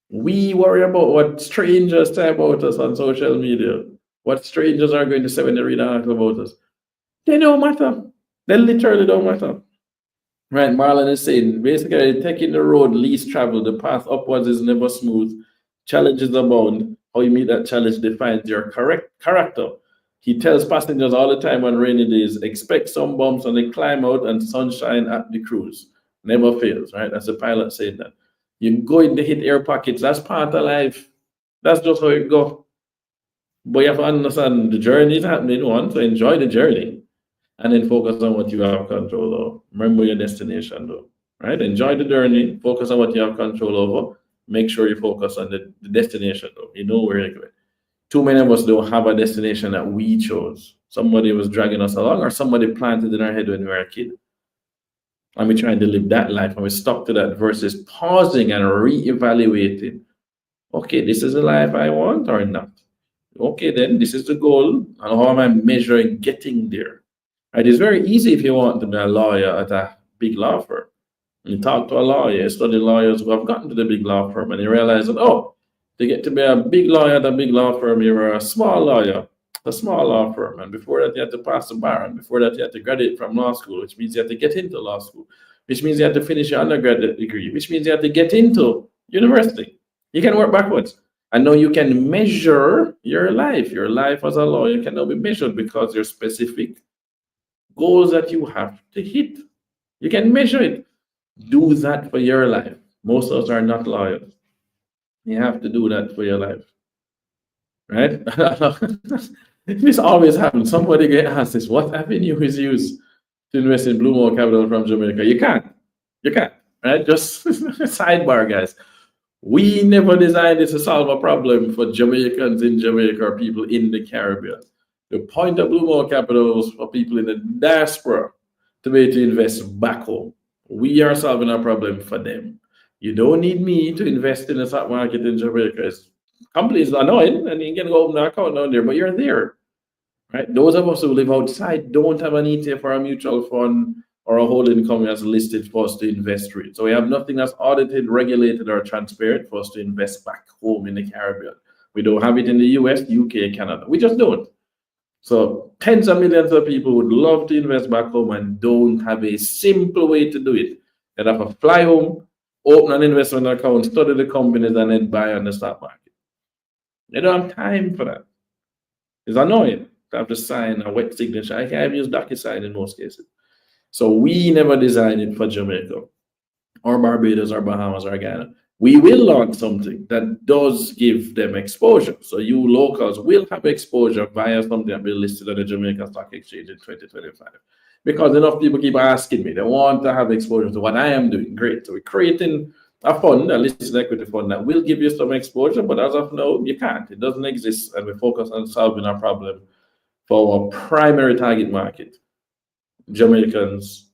We worry about what strangers say about us on social media, what strangers are going to say when they read an article about us. They don't matter. They literally don't matter. Right, Marlon is saying, basically, taking the road least traveled, the path upwards is never smooth. Challenges abound. How you meet that challenge defines your correct character. He tells passengers all the time on rainy days, expect some bumps on the climb out and sunshine at the cruise. Never fails, right? That's the pilot saying that. You're going to hit air pockets. That's part of life. That's just how it goes. But you have to understand the journey is happening once, so enjoy the journey. And then focus on what you have control of. Remember your destination, though, right? Enjoy the journey, focus on what you have control over. Make sure you focus on the destination, though. You know where you're going. Too many of us don't have a destination that we chose. Somebody was dragging us along, or somebody planted in our head when we were a kid. And we're trying to live that life, and we stuck to that versus pausing and reevaluating. Okay, this is the life I want or not. Okay, then this is the goal, and how am I measuring getting there? Right, it's very easy if you want to be a lawyer at a big law firm. You talk to a lawyer, you study lawyers who have gotten to the big law firm, and you realize that, oh, to get to be a big lawyer at a big law firm, you were a small lawyer, a small law firm. And before that, you had to pass the bar. And before that, you had to graduate from law school, which means you had to get into law school, which means you had to finish your undergraduate degree, which means you had to get into university. You can work backwards. And now you can measure your life. Your life as a lawyer can now be measured because there's specific goals that you have to hit. You can measure it. Do that for your life. Most of us are not lawyers. You have to do that for your life. Right? This always happens. Somebody get asked this, what avenue is used to invest in Blue More Capital from Jamaica? You can't. You can't. Right? Just sidebar, guys. We never designed this to solve a problem for Jamaicans in Jamaica or people in the Caribbean. The point of Blue More Capital was for people in the diaspora to be able to invest back home. We are solving a problem for them. You don't need me to invest in the stock market in Jamaica. Companies are annoying, and you can go open an account down there, but you're there. Right? Those of us who live outside don't have an ETF or a mutual fund or a holding company that's listed for us to invest with. So we have nothing that's audited, regulated, or transparent for us to invest back home in the Caribbean. We don't have it in the US, UK, Canada. We just don't. So tens of millions of people would love to invest back home and don't have a simple way to do it. They'd have to fly home, open an investment account, study the companies, and then buy on the stock market. They don't have time for that. It's annoying to have to sign a wet signature. I can't even use DocuSign in most cases. So we never designed it for Jamaica or Barbados or Bahamas or Ghana. We will launch something that does give them exposure. So you locals will have exposure via something that will be listed on the Jamaica Stock Exchange in 2025. Because enough people keep asking me, they want to have exposure to what I am doing. Great. So we're creating a fund, a listed equity fund that will give you some exposure, but as of now, you can't. It doesn't exist, and we focus on solving our problem for our primary target market. Jamaicans,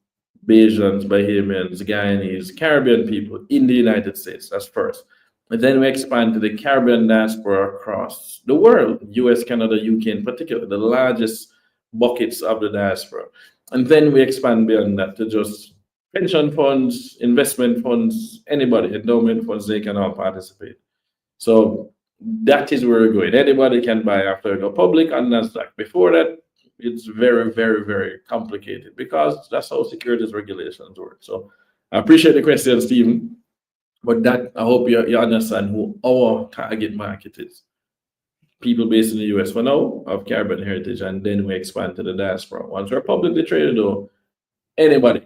Bajans, Bahamians, Guyanese, Caribbean people in the United States. That's first. And then we expand to the Caribbean diaspora across the world, US, Canada, UK in particular, the largest buckets of the diaspora. And then we expand beyond that to just pension funds, investment funds, anybody, endowment funds, they can all participate. So that is where we're going. Anybody can buy after it go public on NASDAQ. Before that, it's very, very, very complicated because that's how securities regulations work. So I appreciate the question, Stephen. But that I hope you understand who our target market is. People based in the US for now of Caribbean heritage, and then we expand to the diaspora. Once we're publicly traded, though, anybody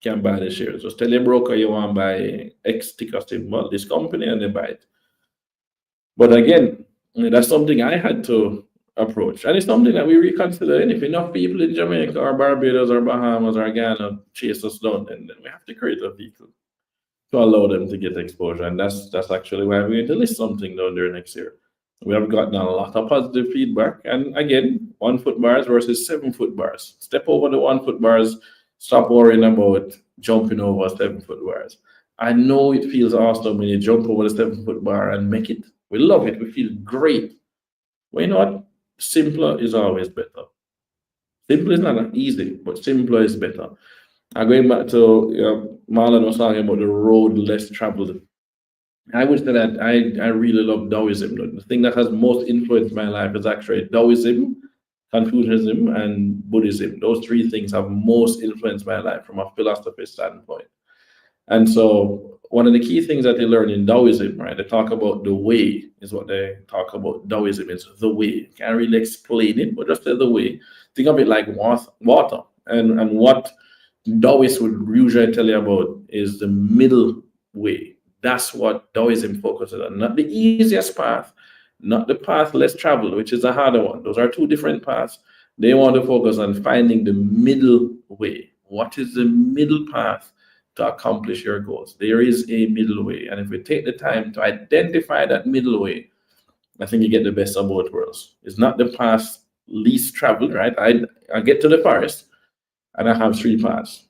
can buy the shares. Just tell your broker you want to buy X ticker symbol, this company, and they buy it. But again, that's something I had to approach. And it's something that we reconsider. And if enough people in Jamaica or Barbados or Bahamas or Ghana chase us down, then we have to create a vehicle to allow them to get exposure. And that's actually why we're going to list something down there next year. We have gotten a lot of positive feedback. And again, 1 foot bars versus 7 foot bars. Step over the 1 foot bars, stop worrying about jumping over 7 foot bars. I know it feels awesome when you jump over the 7 foot bar and make it. We love it. We feel great. Well, you know what? Simpler is always better. Simple is not easy, but simpler is better. Going back to Marlon was talking about the road less traveled. I would say that I really love Taoism. The thing that has most influenced my life is actually Taoism, Confucianism, and Buddhism. Those 3 things have most influenced my life from a philosophy standpoint. And so one of the key things that they learn in Taoism, right? They talk about the way is what they talk about. Taoism is the way. Can't really explain it, but just the way. Think of it like water. And what Taoists would usually tell you about is the middle way. That's what Taoism focuses on. Not the easiest path, not the path less traveled, which is the harder one. Those are 2 different paths. They want to focus on finding the middle way. What is the middle path to accomplish your goals? There is a middle way. And if we take the time to identify that middle way, I think you get the best of both worlds. It's not the path least traveled, right? I get to the forest and I have 3 paths.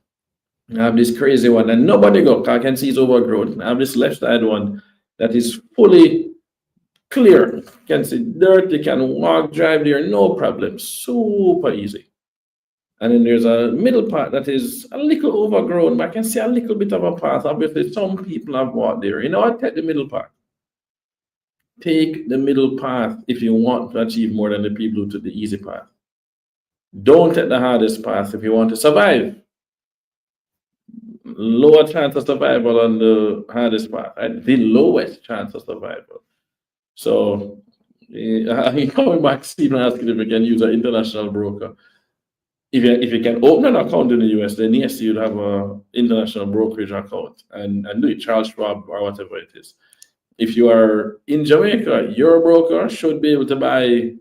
I have this crazy one that nobody go, I can see it's overgrown. I have this left side one that is fully clear. You can see dirt, you can walk, drive there, no problem. Super easy. And then there's a middle part that is a little overgrown, but I can see a little bit of a path. Obviously, some people have walked there. You know what? Take the middle path. Take the middle path if you want to achieve more than the people who took the easy path. Don't take the hardest path if you want to survive. Lower chance of survival on the hardest path, right? The lowest chance of survival. So, coming back, Stephen asking if we can use an international broker. If you can open an account in the US, then yes, you'd have an international brokerage account and do it, Charles Schwab or whatever it is. If you are in Jamaica, your broker should be able to buy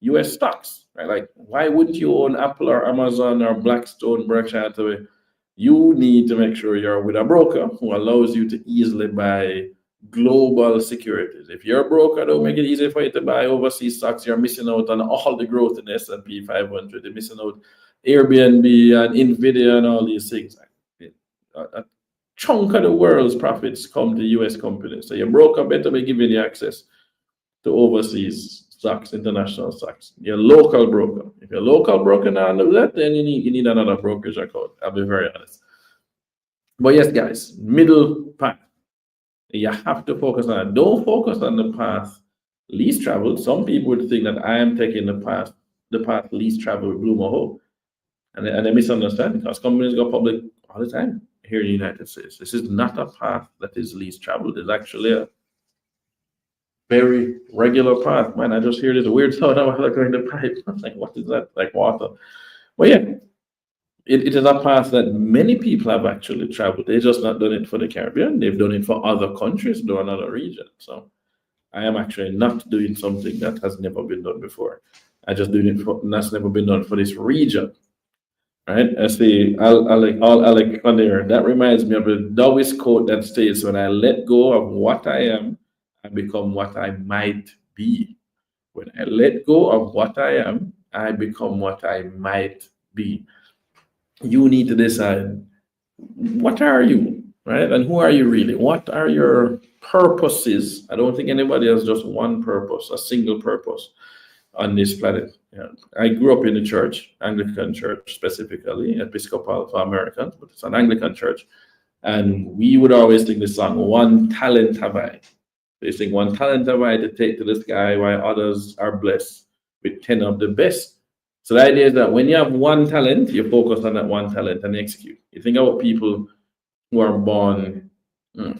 US stocks, right? Like, why wouldn't you own Apple or Amazon or Blackstone, Berkshire Hathaway? You need to make sure you're with a broker who allows you to easily buy global securities. If your broker don't make it easy for you to buy overseas stocks, you're missing out on all the growth in the S&P 500. You're missing out Airbnb and Nvidia and all these things. A chunk of the world's profits come to US companies. So your broker better be giving you access to overseas stocks, international stocks. Your local broker. If your local broker now do that, then you need another brokerage account. I'll be very honest. But yes, guys, middle path. You have to focus on it. Don't focus on the path least traveled. Some people would think that I am taking the path least traveled with Blue Hope. And they misunderstand because companies go public all the time here in the United States. This is not a path that is least traveled. It's actually a very regular path. Man, I just hear this weird sound of water going in the pipe. I'm like, what is that? Like water. Well, yeah, it is a path that many people have actually traveled. They've just not done it for the Caribbean. They've done it for other countries, though another region. So I am actually not doing something that has never been done before. I just doing it that's never been done for this region. Right? I see Alec on there. That reminds me of a Taoist quote that states, when I let go of what I am, I become what I might be. When I let go of what I am, I become what I might be. You need to decide, what are you? right? And who are you really? What are your purposes? I don't think anybody has just one purpose, a single purpose on this planet. Yeah. I grew up in the church, Anglican church specifically, Episcopal for Americans, but it's an Anglican church. And we would always sing the song, One Talent Have I. They sing, One talent have I to take to the sky, while others are blessed with 10 of the best. So the idea is that when you have one talent, you focus on that one talent and execute. You think about people who are born,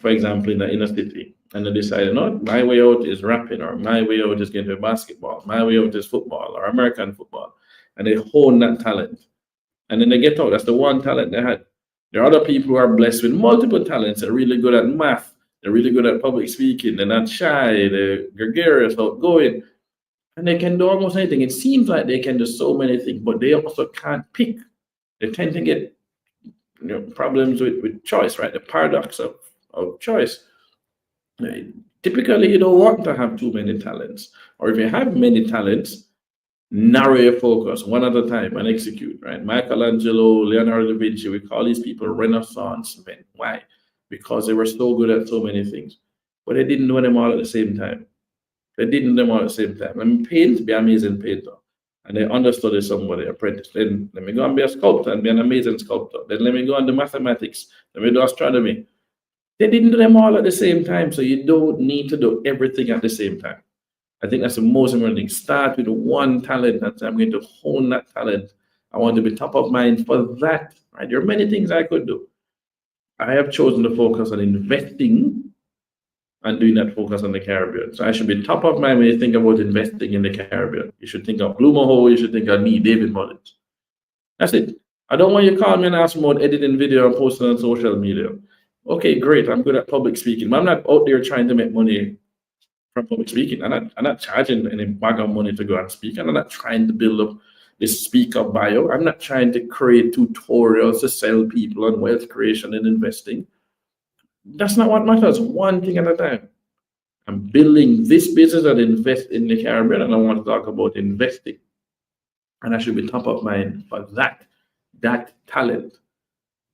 for example, in the inner city, and they decide, no, my way out is rapping, or my way out is getting to basketball, my way out is football or American football, and they hone that talent. And then they get out. That's the one talent they had. There are other people who are blessed with multiple talents. They're really good at math. They're really good at public speaking. They're not shy. They're gregarious, outgoing, and they can do almost anything. It seems like they can do so many things, but they also can't pick. They tend to get problems with choice, right? The paradox of choice. Typically, you don't want to have too many talents, or if you have many talents, narrow your focus one at a time and execute, right? Michelangelo, Leonardo da Vinci, we call these people Renaissance men. Why? Because they were so good at so many things, but they didn't do them all at the same time. They didn't do them all at the same time. Let me paint, be an amazing painter. And they understudy somebody, apprentice. Then let me go and be a sculptor and be an amazing sculptor. Then let me go and do mathematics. Let me do astronomy. They didn't do them all at the same time, so you don't need to do everything at the same time. I think that's the most important thing. Start with one talent, and I'm going to hone that talent. I want to be top of mind for that. Right? There are many things I could do. I have chosen to focus on investing and doing that focus on the Caribbean. So I should be top of mind when you think about investing in the Caribbean. You should think of Blue Maho, you should think of me, David Mullins. That's it. I don't want you to call me and ask me about editing video and posting on social media. Okay, great. I'm good at public speaking, but I'm not out there trying to make money from public speaking. I'm not charging any bag of money to go and speak. And I'm not trying to build up this speaker bio. I'm not trying to create tutorials to sell people on wealth creation and investing. That's not what matters. One thing at a time. I'm building this business and invest in the Caribbean, and I want to talk about investing. And I should be top of mind for that talent.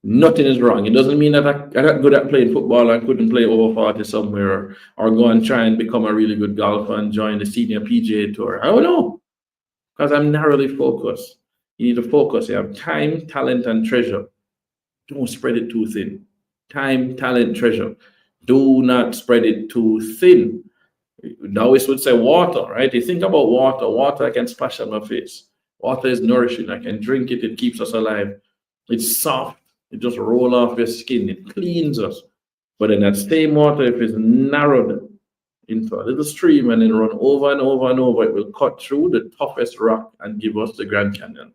Nothing is wrong. It doesn't mean that I'm not good at playing football and couldn't play over 40 somewhere, or go and try and become a really good golfer and join the senior PGA tour. I don't know, because I'm narrowly focused. You need to focus. You have time, talent, and treasure. Don't spread it too thin. Time, talent, treasure. Do not spread it too thin. Taoists would say water, right? You think about water I can splash on my face. Water is nourishing. I can drink it. It keeps us alive. It's soft. It just roll off your skin. It cleans us. But then that same water, if it's narrowed into a little stream and then run over and over and over, it will cut through the toughest rock and give us the Grand Canyon.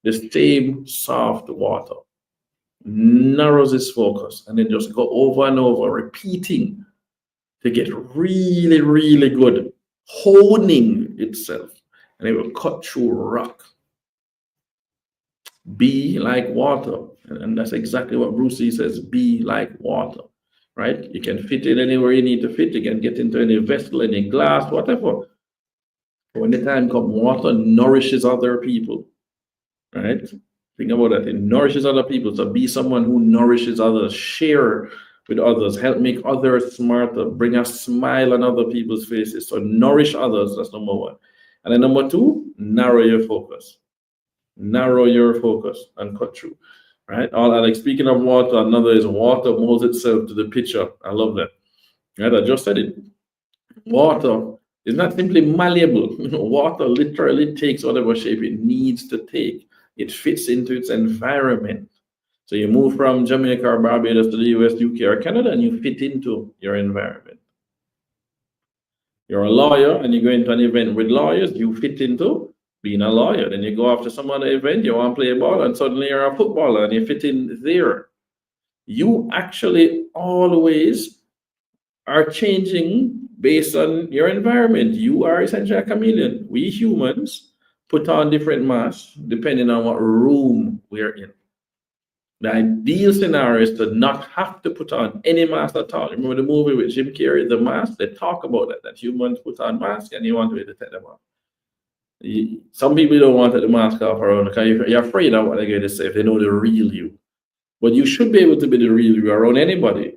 The same soft water narrows its focus and then just go over and over, repeating to get really, really good, honing itself, and it will cut through rock. Be like water. And that's exactly what Bruce Lee says, be like water, right? You can fit in anywhere you need to fit. You can get into any vessel, any glass, whatever. When the time comes, water nourishes other people, right? Think about that. It nourishes other people. So be someone who nourishes others, share with others, help make others smarter, bring a smile on other people's faces. So nourish others, that's number one. And then number two, narrow your focus. Narrow your focus and cut through. Right? Like speaking of water, another is water molds itself to the pitcher. I love that. Right? I just said it. Water is not simply malleable. Water literally takes whatever shape it needs to take. It fits into its environment. So you move from Jamaica or Barbados to the US, UK, or Canada, and you fit into your environment. You're a lawyer and you go into an event with lawyers, you fit into being a lawyer. Then you go after some other event, you want to play ball, and suddenly you're a footballer and you fit in there. You actually always are changing based on your environment. You are essentially a chameleon. We humans put on different masks depending on what room we're in. The ideal scenario is to not have to put on any mask at all. Remember the movie with Jim Carrey, The Mask? They talk about that humans put on masks and you want to take them off. Some people don't want to take the mask off around because you're afraid of what they're going to say if they know the real you. But you should be able to be the real you around anybody.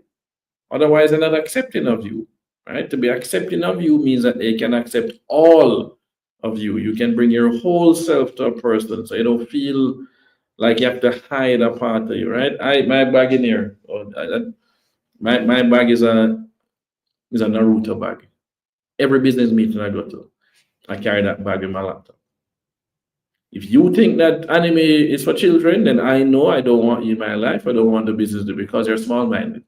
Otherwise, they're not accepting of you, right? To be accepting of you means that they can accept all of you. You can bring your whole self to a person, so you don't feel like you have to hide a part of you, right? My bag in here, my bag is a Naruto bag. Every business meeting I go to, I carry that bag in my laptop. If you think that anime is for children, then I know I don't want you in my life. I don't want the business to because you're small minded.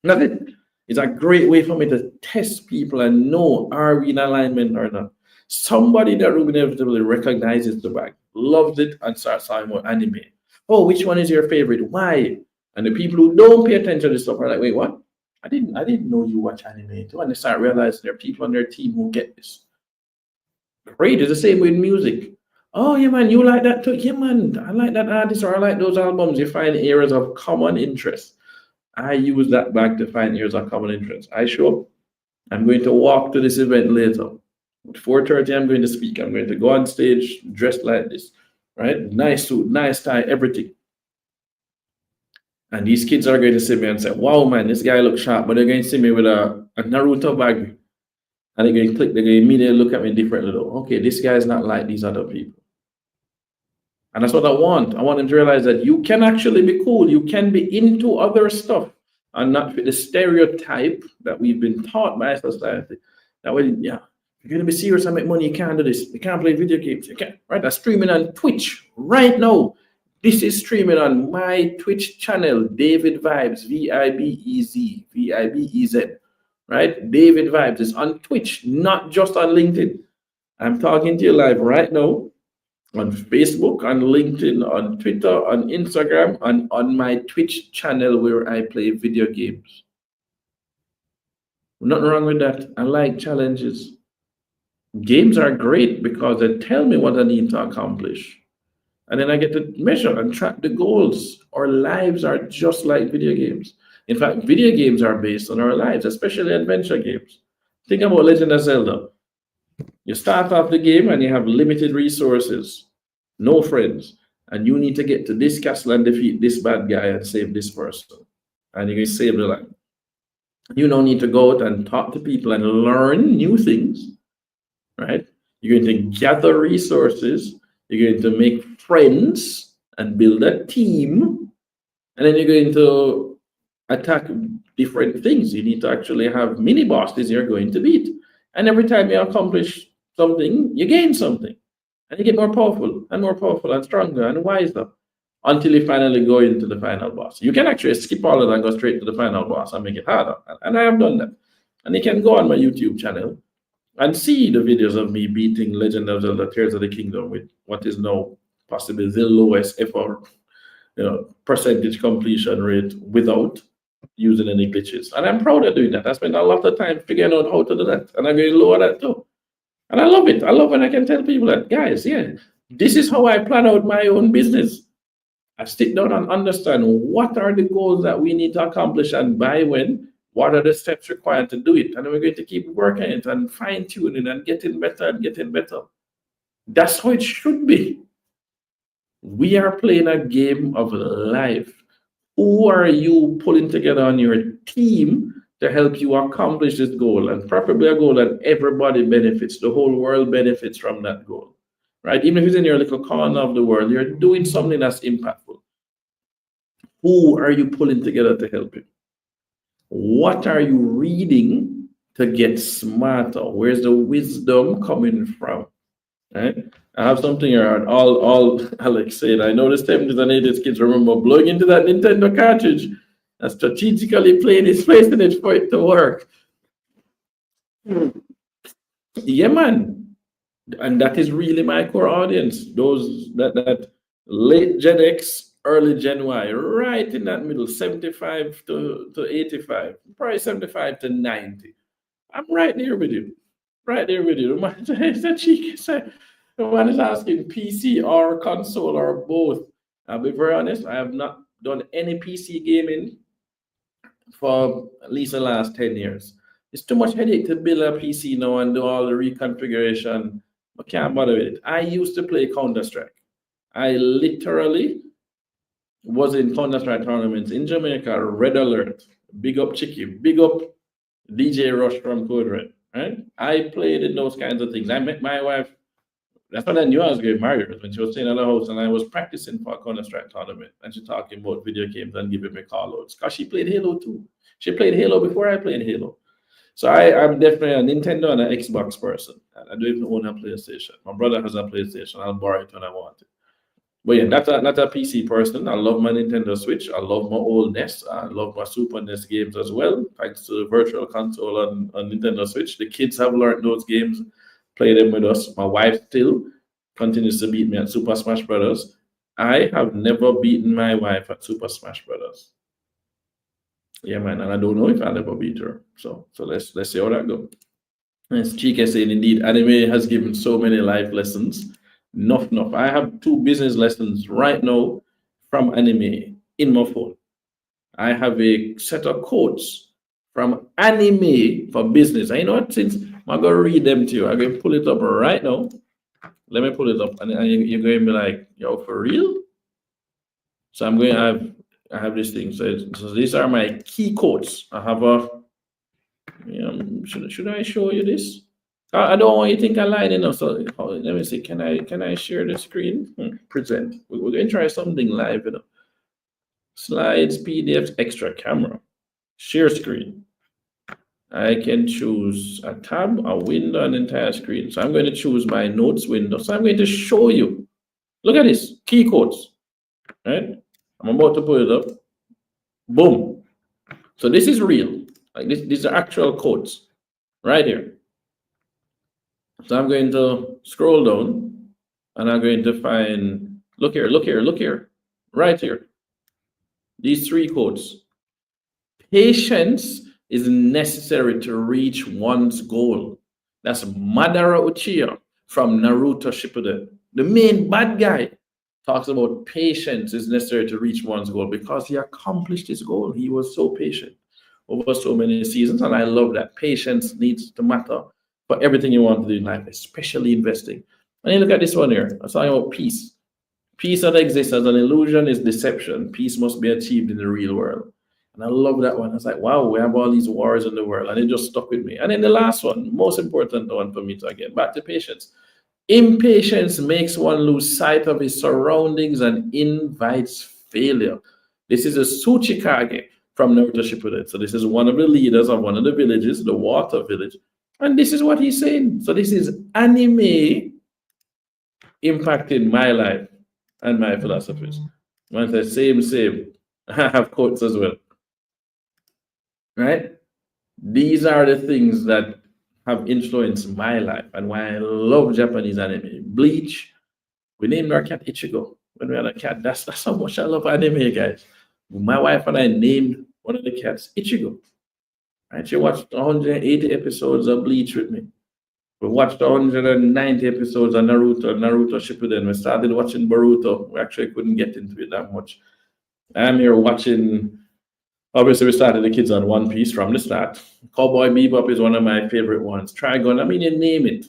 Nothing. It's a great way for me to test people and know are we in alignment or not. Somebody that will inevitably recognizes the bag, loves it, and starts talking about anime. Oh, which one is your favorite? Why? And the people who don't pay attention to this stuff are like, wait, what? I didn't know you watch anime too. And they start realizing there are people on their team who get this. Great. It's the same with music. Oh yeah, man, you like that too? Yeah, man, I like that artist or I like those albums. You find areas of common interest. I use that bag to find areas of common interest. I show up. I'm going to walk to this event later. At 4:30, I'm going to speak. I'm going to go on stage dressed like this, right? Nice suit, nice tie, everything. And these kids are going to see me and say, wow, man, this guy looks sharp. But they're going to see me with a Naruto bag. And they're going to click, they're going to immediately look at me differently. Though. Okay, this guy is not like these other people. And that's what I want. I want them to realize that you can actually be cool. You can be into other stuff and not fit the stereotype that we've been taught by society. That way, yeah, you're going to be serious and make money. You can't do this. You can't play video games. You can't, right? I'm streaming on Twitch right now. This is streaming on my Twitch channel, David Vibes, Vibez, Vibez, right? David Vibes is on Twitch, not just on LinkedIn. I'm talking to you live right now on Facebook, on LinkedIn, on Twitter, on Instagram, and on my Twitch channel where I play video games. Nothing wrong with that. I like challenges. Games are great because they tell me what I need to accomplish. And then I get to measure and track the goals. Our lives are just like video games. In fact, video games are based on our lives, especially adventure games. Think about Legend of Zelda. You start off the game and you have limited resources, no friends, and you need to get to this castle and defeat this bad guy and save this person. And you're going to save the land. You don't need to go out and talk to people and learn new things, right? You're going to gather resources. You're going to make friends and build a team. And then you're going to attack different things. You need to actually have mini bosses you're going to beat. And every time you accomplish something, you gain something. And you get more powerful and stronger and wiser until you finally go into the final boss. You can actually skip all of that and go straight to the final boss and make it harder. And I have done that. And you can go on my YouTube channel and see the videos of me beating Legend of Zelda Tears of the Kingdom with what is now possibly the lowest ever percentage completion rate without using any glitches. And I'm proud of doing that. I spent a lot of time figuring out how to do that. And I'm going to lower that too. And I love it. I love when I can tell people that, guys, yeah, this is how I plan out my own business. I sit down and understand what are the goals that we need to accomplish and by when, what are the steps required to do it. And then we're going to keep working it and fine-tuning and getting better and getting better. That's how it should be. We are playing a game of life. Who are you pulling together on your team to help you accomplish this goal? And preferably a goal that everybody benefits, the whole world benefits from that goal, right? Even if it's in your little corner of the world, you're doing something that's impactful. Who are you pulling together to help you? What are you reading to get smarter? Where's the wisdom coming from? Right? I have something here. All Alex said. I know the 70s and 80s kids remember blowing into that Nintendo cartridge and strategically placing it for it to work. Yeah, man. And that is really my core audience. Those that late Gen X, early Gen Y, right in that middle, 75 to 85, probably 75 to 90. I'm right there with you. Right there with you. It's a cheeky say. The one is asking PC or console or both. I'll be very honest, I have not done any PC gaming for at least the last 10 years. It's too much headache to build a PC now and do all the reconfiguration. I can't bother with it. I used to play Counter-Strike. I literally was in Counter-Strike tournaments in Jamaica, Red Alert, big up Chicky, big up DJ Rush from Code Red, right? I played in those kinds of things. I met my wife. That's when I knew I was getting married, when she was staying at the house and I was practicing for a Counter-Strike tournament and she talking about video games and giving me call outs. Because she played Halo too. She played Halo before I played Halo. So I'm definitely a Nintendo and an Xbox person. I don't even own a PlayStation. My brother has a PlayStation. I'll borrow it when I want it. But yeah, not a PC person. I love my Nintendo Switch. I love my old NES. I love my Super NES games as well, thanks to the Virtual Console on Nintendo Switch. The kids have learned those games, play them with us. My wife still continues to beat me at Super Smash Brothers. I have never beaten my wife at Super Smash Brothers. Yeah, man, and I don't know if I'll ever beat her. So let's see how that goes. As Chika saying, indeed, anime has given so many life lessons. Enough. I have 2 business lessons right now from anime in my phone. I have a set of quotes from anime for business. I know what, since I'm going to read them to you. I'm going to pull it up right now. Let me pull it up. And you're going to be like, yo, for real? So I'm going to have this thing. So these are my key quotes. I have a, should I show you this? I don't want you to think I lied enough. So let me see. Can I share the screen? Present. We're going to try something live. Slides, PDFs, extra camera, share screen. I can choose a tab, a window, an entire screen. So I'm going to choose my notes window. So I'm going to show you. Look at this, key quotes, right? I'm about to put it up. Boom. So this is real. Like these are actual quotes right here. So I'm going to scroll down and I'm going to find, look here, right here. These 3 quotes. Patience is necessary to reach one's goal. That's Madara Uchiha from Naruto Shippuden. The main bad guy talks about patience is necessary to reach one's goal because he accomplished his goal. He was so patient over so many seasons, and I love that. Patience needs to matter for everything you want to do in life, especially investing. And you look at this one here. I'm talking about peace. Peace that exists as an illusion is deception. Peace must be achieved in the real world. And I love that one. I was like, wow, we have all these wars in the world. And it just stuck with me. And then the last one, most important one for me to get back to patience. Impatience makes one lose sight of his surroundings and invites failure. This is a Tsuchikage from Naruto Shippuden. So this is one of the leaders of one of the villages, the water village. And this is what he's saying. So this is anime impacting my life and my philosophies. When I say same, I have quotes as well. Right? These are the things that have influenced my life and why I love Japanese anime. Bleach, we named our cat Ichigo when we had a cat. That's how much I love anime, guys. My wife and I named one of the cats Ichigo. Right? She watched 180 episodes of Bleach with me. We watched 190 episodes of Naruto Shippuden. We started watching Boruto. We actually couldn't get into it that much. I'm here watching, obviously we started the kids on One Piece from the start. Cowboy Bebop is one of my favorite ones. Trigun, I mean, you name it.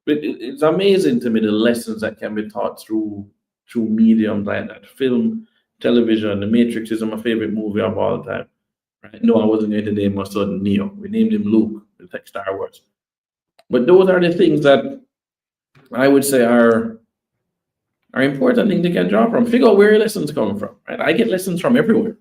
It's amazing to me the lessons that can be taught through mediums like that. Film, television, The Matrix is my favorite movie of all time. Right? No, I wasn't going to name my son Neo. We named him Luke, it's like Star Wars. But those are the things that I would say are important things you can draw from. Figure out where your lessons come from. Right? I get lessons from everywhere.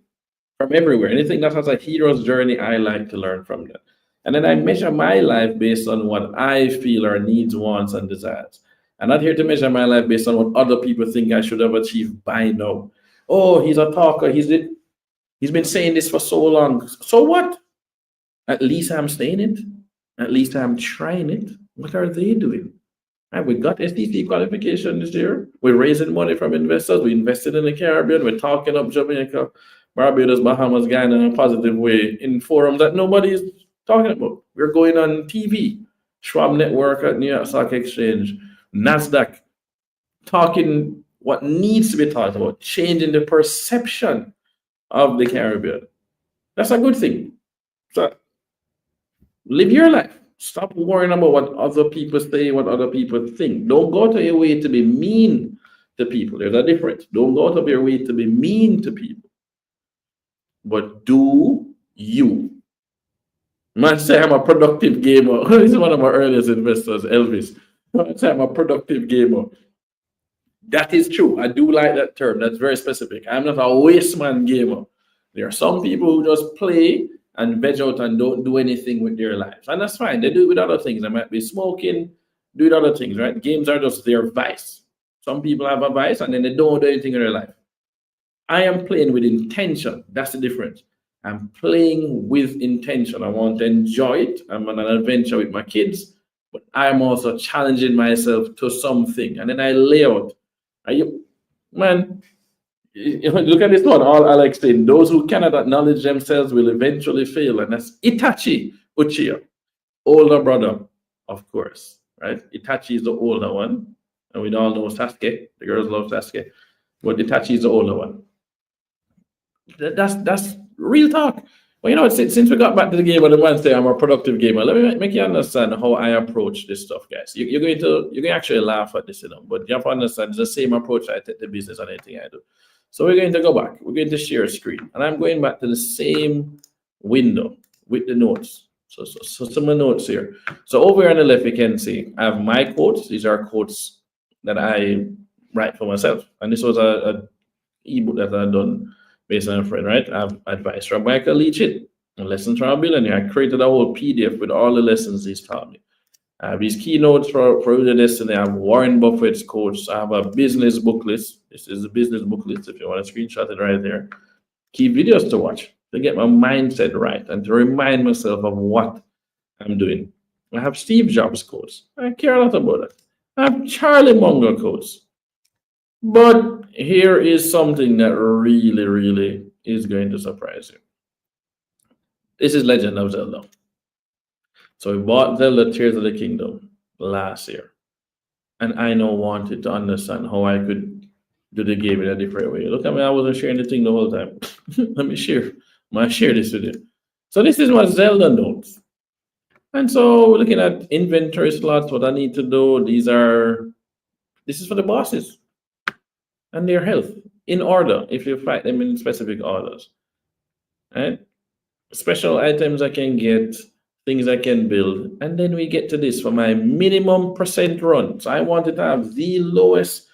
Anything that has a hero's journey, I like to learn from that. And then I measure my life based on what I feel are needs, wants, and desires. I'm not here to measure my life based on what other people think I should have achieved by now. Oh, he's a talker. He's been saying this for so long. So what? At least I'm saying it. At least I'm trying it. What are they doing? Right, we got STC qualification this year. We're raising money from investors. We invested in the Caribbean. We're talking up Jamaica, Barbados, Bahamas, Guyana in a positive way in forums that nobody is talking about. We're going on TV, Schwab Network at New York Stock Exchange, NASDAQ, talking what needs to be talked about, changing the perception of the Caribbean. That's a good thing. So live your life. Stop worrying about what other people say, what other people think. Don't go to your way to be mean to people. There's a difference. Don't go out of your way to be mean to people, but do you. Man say I'm a productive gamer. This is one of my earliest investors, Elvis. Man say I'm a productive gamer. That is true. I do like that term. That's very specific. I'm not a waste man gamer. There are some people who just play and veg out and don't do anything with their lives. And that's fine. They do it with other things. They might be smoking, do it other things, right? Games are just their vice. Some people have a vice and then they don't do anything in their life. I am playing with intention. That's the difference. I'm playing with intention. I want to enjoy it. I'm on an adventure with my kids, but I'm also challenging myself to something. And then I lay out. Are you, man? Look at this one. All Alex saying, those who cannot acknowledge themselves will eventually fail. And that's Itachi Uchiha, older brother, of course, right? Itachi is the older one. And we all know Sasuke. The girls love Sasuke. But Itachi is the older one. That's real talk. Well, you know, since we got back to the game on the Wednesday, I'm a productive gamer. Let me make you understand how I approach this stuff, guys. You're going to actually laugh at this, you know, but you have to understand it's the same approach I take to business and anything I do. So we're going to go back. We're going to share a screen, and I'm going back to the same window with the notes. So some of the notes here. So over here on the left, you can see I have my quotes. These are quotes that I write for myself, and this was a ebook that I've done based on a friend, right? I have advice from Michael Leachin, a lesson from a billionaire. I created a whole PDF with all the lessons he's taught me. I have these keynotes for the destiny. I have Warren Buffett's quotes. I have a business book list. This is a business book list if you want to screenshot it right there. Key videos to watch to get my mindset right and to remind myself of what I'm doing. I have Steve Jobs quotes. I care a lot about it. I have Charlie Munger quotes. But here is something that really, really is going to surprise you. This is Legend of Zelda. So we bought Zelda Tears of the Kingdom last year. And I now wanted to understand how I could do the game in a different way. Look at me, I wasn't sharing the thing the whole time. Let me share. I'm going to share this with you. So this is my Zelda notes. And so we're looking at inventory slots, what I need to do. This is for the bosses and their health in order if you fight them in specific orders. Right? Special items I can get, things I can build, and then we get to this for my minimum percent run. So I wanted to have the lowest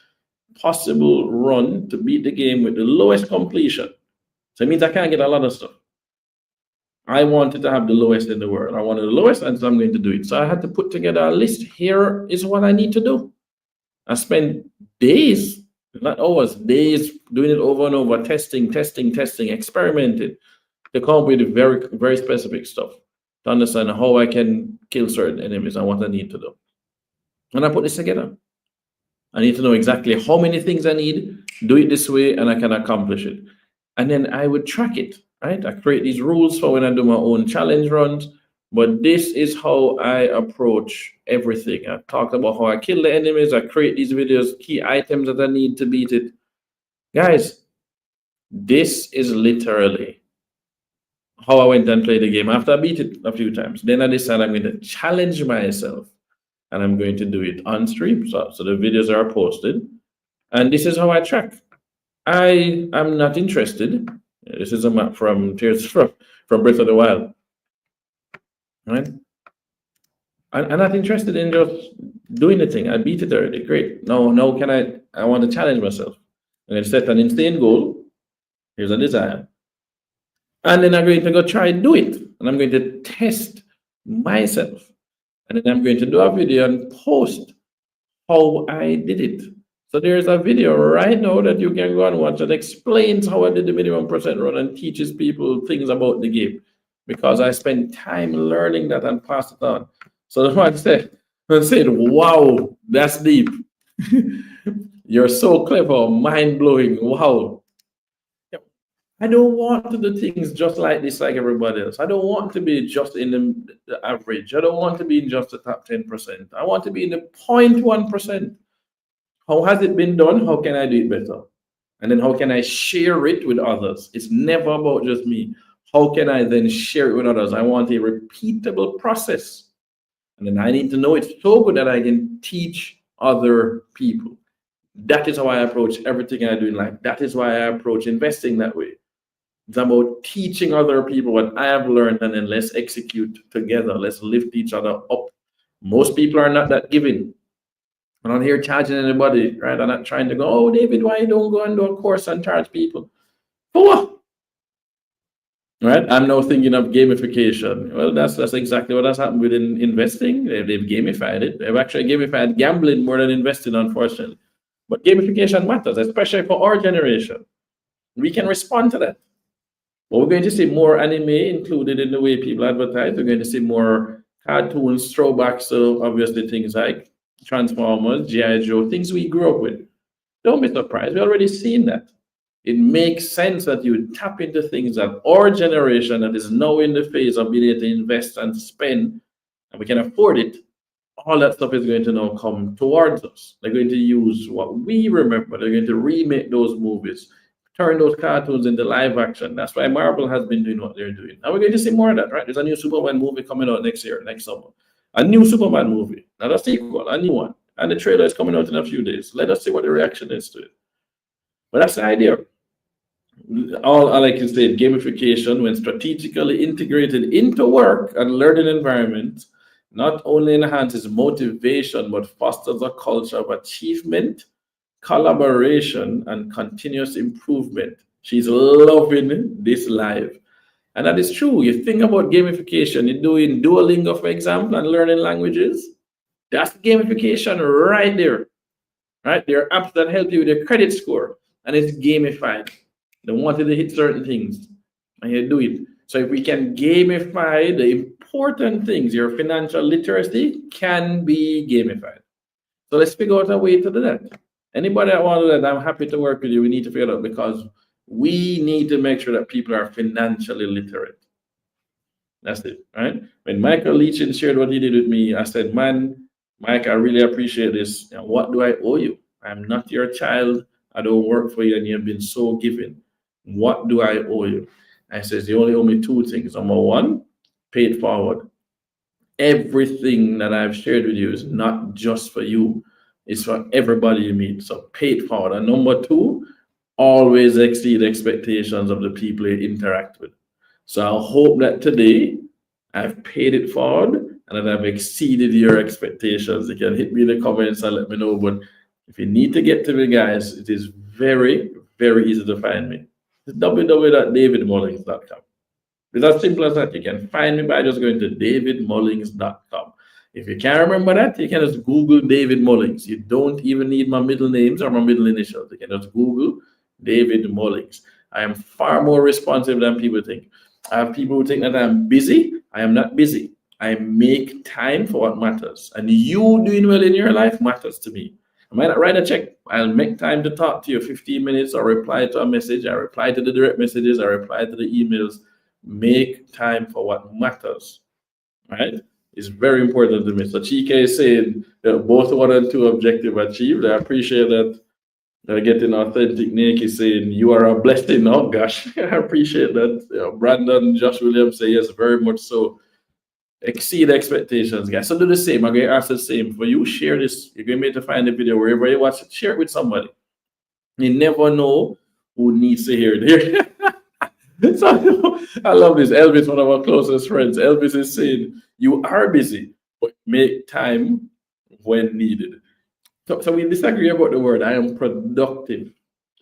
possible run to beat the game with the lowest completion. So it means I can't get a lot of stuff. I wanted to have the lowest in the world. I wanted the lowest, and so I'm going to do it. So I had to put together a list. Here is what I need to do. I spent days, not hours, days doing it over and over, testing, experimenting to come up with very, very specific stuff to understand how I can kill certain enemies and what I need to do. And I put this together. I need to know exactly how many things I need, do it this way, and I can accomplish it. And then I would track it, right? I create these rules for when I do my own challenge runs, but this is how I approach everything. I talked about how I kill the enemies, I create these videos, key items that I need to beat it. Guys, this is literally how I went and played the game after I beat it a few times. Then I decided I'm going to challenge myself and I'm going to do it on stream. So the videos are posted. And this is how I track. I am not interested. This is a map from Tears from Breath of the Wild. Right? I'm not interested in just doing the thing. I beat it already. Great. No, I want to challenge myself. I'm going to set an insane goal. Here's a desire. And then I'm going to go try and do it. And I'm going to test myself. And then I'm going to do a video and post how I did it. So there's a video right now that you can go and watch that explains how I did the minimum percent run and teaches people things about the game. Because I spent time learning that and passed it on. So the one said, wow, that's deep. You're so clever, mind-blowing, wow. I don't want to do things just like this, like everybody else. I don't want to be just in the average. I don't want to be in just the top 10%. I want to be in the 0.1%. How has it been done? How can I do it better? And then how can I share it with others? It's never about just me. How can I then share it with others? I want a repeatable process. And then I need to know it so good that I can teach other people. That is how I approach everything I do in life. That is why I approach investing that way. It's about teaching other people what I have learned, and then let's execute together. Let's lift each other up. Most people are not that giving. I'm not here charging anybody, right? I'm not trying to go, oh, David, why you don't go and do a course and charge people? For what? Right? I'm now thinking of gamification. Well, that's exactly what has happened within investing. They've gamified it. They've actually gamified gambling more than investing, unfortunately. But gamification matters, especially for our generation. We can respond to that. But we're going to see more anime included in the way people advertise. We're going to see more cartoons, throwbacks to obviously things like Transformers, G.I. Joe, things we grew up with. Don't be surprised. We've already seen that. It makes sense that you tap into things that our generation that is now in the phase of being able to invest and spend, and we can afford it. All that stuff is going to now come towards us. They're going to use what we remember. They're going to remake those movies, turn those cartoons into live action. That's why Marvel has been doing what they're doing. And we're going to see more of that, right? There's a new Superman movie coming out next year, next summer. A new Superman movie, not a sequel, a new one. And the trailer is coming out in a few days. Let us see what the reaction is to it. But that's the idea. All I can say, gamification, when strategically integrated into work and learning environments, not only enhances motivation, but fosters a culture of achievement, collaboration, and continuous improvement. She's loving this live. And that is true. You think about gamification, you're doing Duolingo, for example, and learning languages. That's gamification right there. Right? There are apps that help you with your credit score, and it's gamified. They wanted to hit certain things, and you do it. So if we can gamify the important things, your financial literacy can be gamified. So let's figure out a way to do that. Anybody that wants that, I'm happy to work with you. We need to figure it out because we need to make sure that people are financially literate. That's it, right? When Michael Leachin shared what he did with me, I said, man, Mike, I really appreciate this. And what do I owe you? I'm not your child. I don't work for you, and you've been so giving. What do I owe you? I says, you only owe me two things. Number one, pay it forward. Everything that I've shared with you is not just for you. It's for everybody you meet. So pay it forward. And number two, always exceed expectations of the people you interact with. So I hope that today I've paid it forward and that I've exceeded your expectations. You can hit me in the comments and let me know. But if you need to get to me, guys, it is very, very easy to find me. It's www.davidmullings.com. It's as simple as that. You can find me by just going to davidmullings.com. If you can't remember that, you can just Google David Mullings. You don't even need my middle names or my middle initials. You can just Google David Mullings. I am far more responsive than people think. I have people who think that I'm busy. I am not busy. I make time for what matters. And you doing well in your life matters to me. I might not write a check. I'll make time to talk to you 15 minutes or reply to a message. I reply to the direct messages. I reply to the emails. Make time for what matters. Right? It's very important to me. So Chike is saying that both 1 and 2 objective achieved. I appreciate that. Getting authentic. Nick is saying you are a blessing. Oh gosh, I appreciate that. Brandon, Josh Williams say yes, very much so. Exceed expectations, guys. So do the same. I'm going to ask the same for you. Share this. You're going to be able to find the video wherever you watch it. Share it with somebody. You never know who needs to hear it. So I love this. Elvis, one of our closest friends. Elvis is saying, you are busy, but make time when needed. So we disagree about the word. I am productive.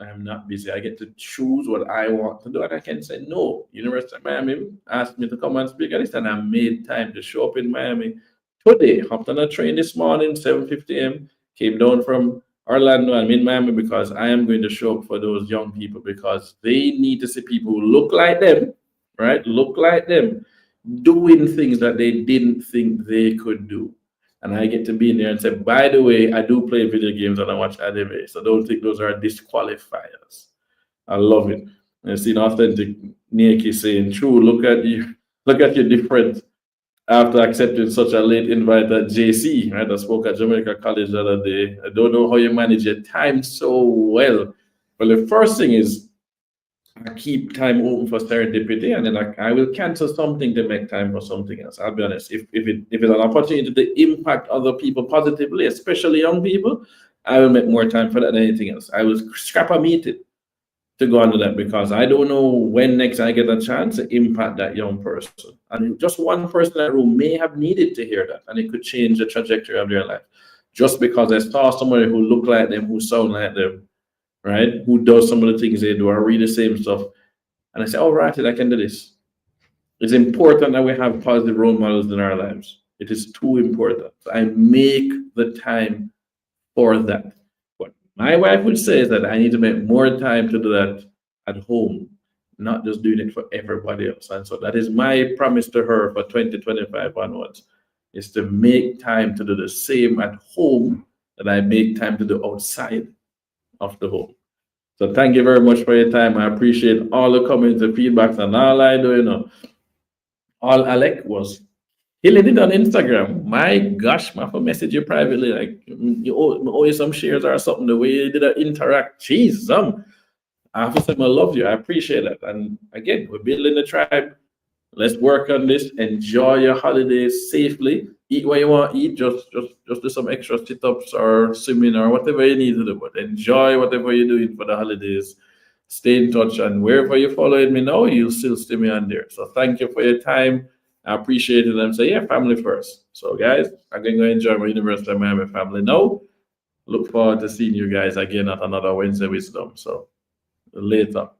I am not busy. I get to choose what I want to do, and I can say no. University of Miami asked me to come and speak at this, and I made time to show up in Miami today. Hopped on a train this morning, 7:50 a.m. Came down from Orlando. I'm in Miami because I am going to show up for those young people because they need to see people who look like them, right? Look like them, doing things that they didn't think they could do. And I get to be in there and say, by the way, I do play video games and I watch anime. So don't think those are disqualifiers. I love it. And I see an authentic Niaki saying, true, look at your difference after accepting such a late invite at JC. Right? I spoke at Jamaica College the other day. I don't know how you manage your time so well. Well, the first thing is I keep time open for serendipity, and then I will cancel something to make time for something else. I'll be honest. If it's an opportunity to impact other people positively, especially young people, I will make more time for that than anything else. I will scrap a meeting to go under that because I don't know when next I get a chance to impact that young person. And just one person in that room may have needed to hear that, and it could change the trajectory of their life. Just because I saw somebody who looked like them, who sound like them, right? Who does some of the things they do, or read the same stuff. And I say, oh, right, I can do this. It's important that we have positive role models in our lives. It is too important. I make the time for that. What my wife would say is that I need to make more time to do that at home, not just doing it for everybody else. And so that is my promise to her for 2025 onwards, is to make time to do the same at home that I make time to do outside of the home. So thank you very much for your time. I appreciate all the comments and feedbacks, and all I do, all Alec was killing it on Instagram. My gosh, man, for message you privately, like owe you some shares or something, the way you did interact. Jeez, I have to say I love you. I appreciate that. And again, we're building a tribe. Let's work on this. Enjoy your holidays safely. Eat what you want to eat. Just do some extra sit-ups or swimming or whatever you need to do. But enjoy whatever you're doing for the holidays. Stay in touch, and wherever you're following me now, you'll still see me on there. So thank you for your time. I appreciate it. And say, yeah, family first. So guys, I'm going to enjoy my University of Miami family now. Look forward to seeing you guys again at another Wednesday Wisdom. So later.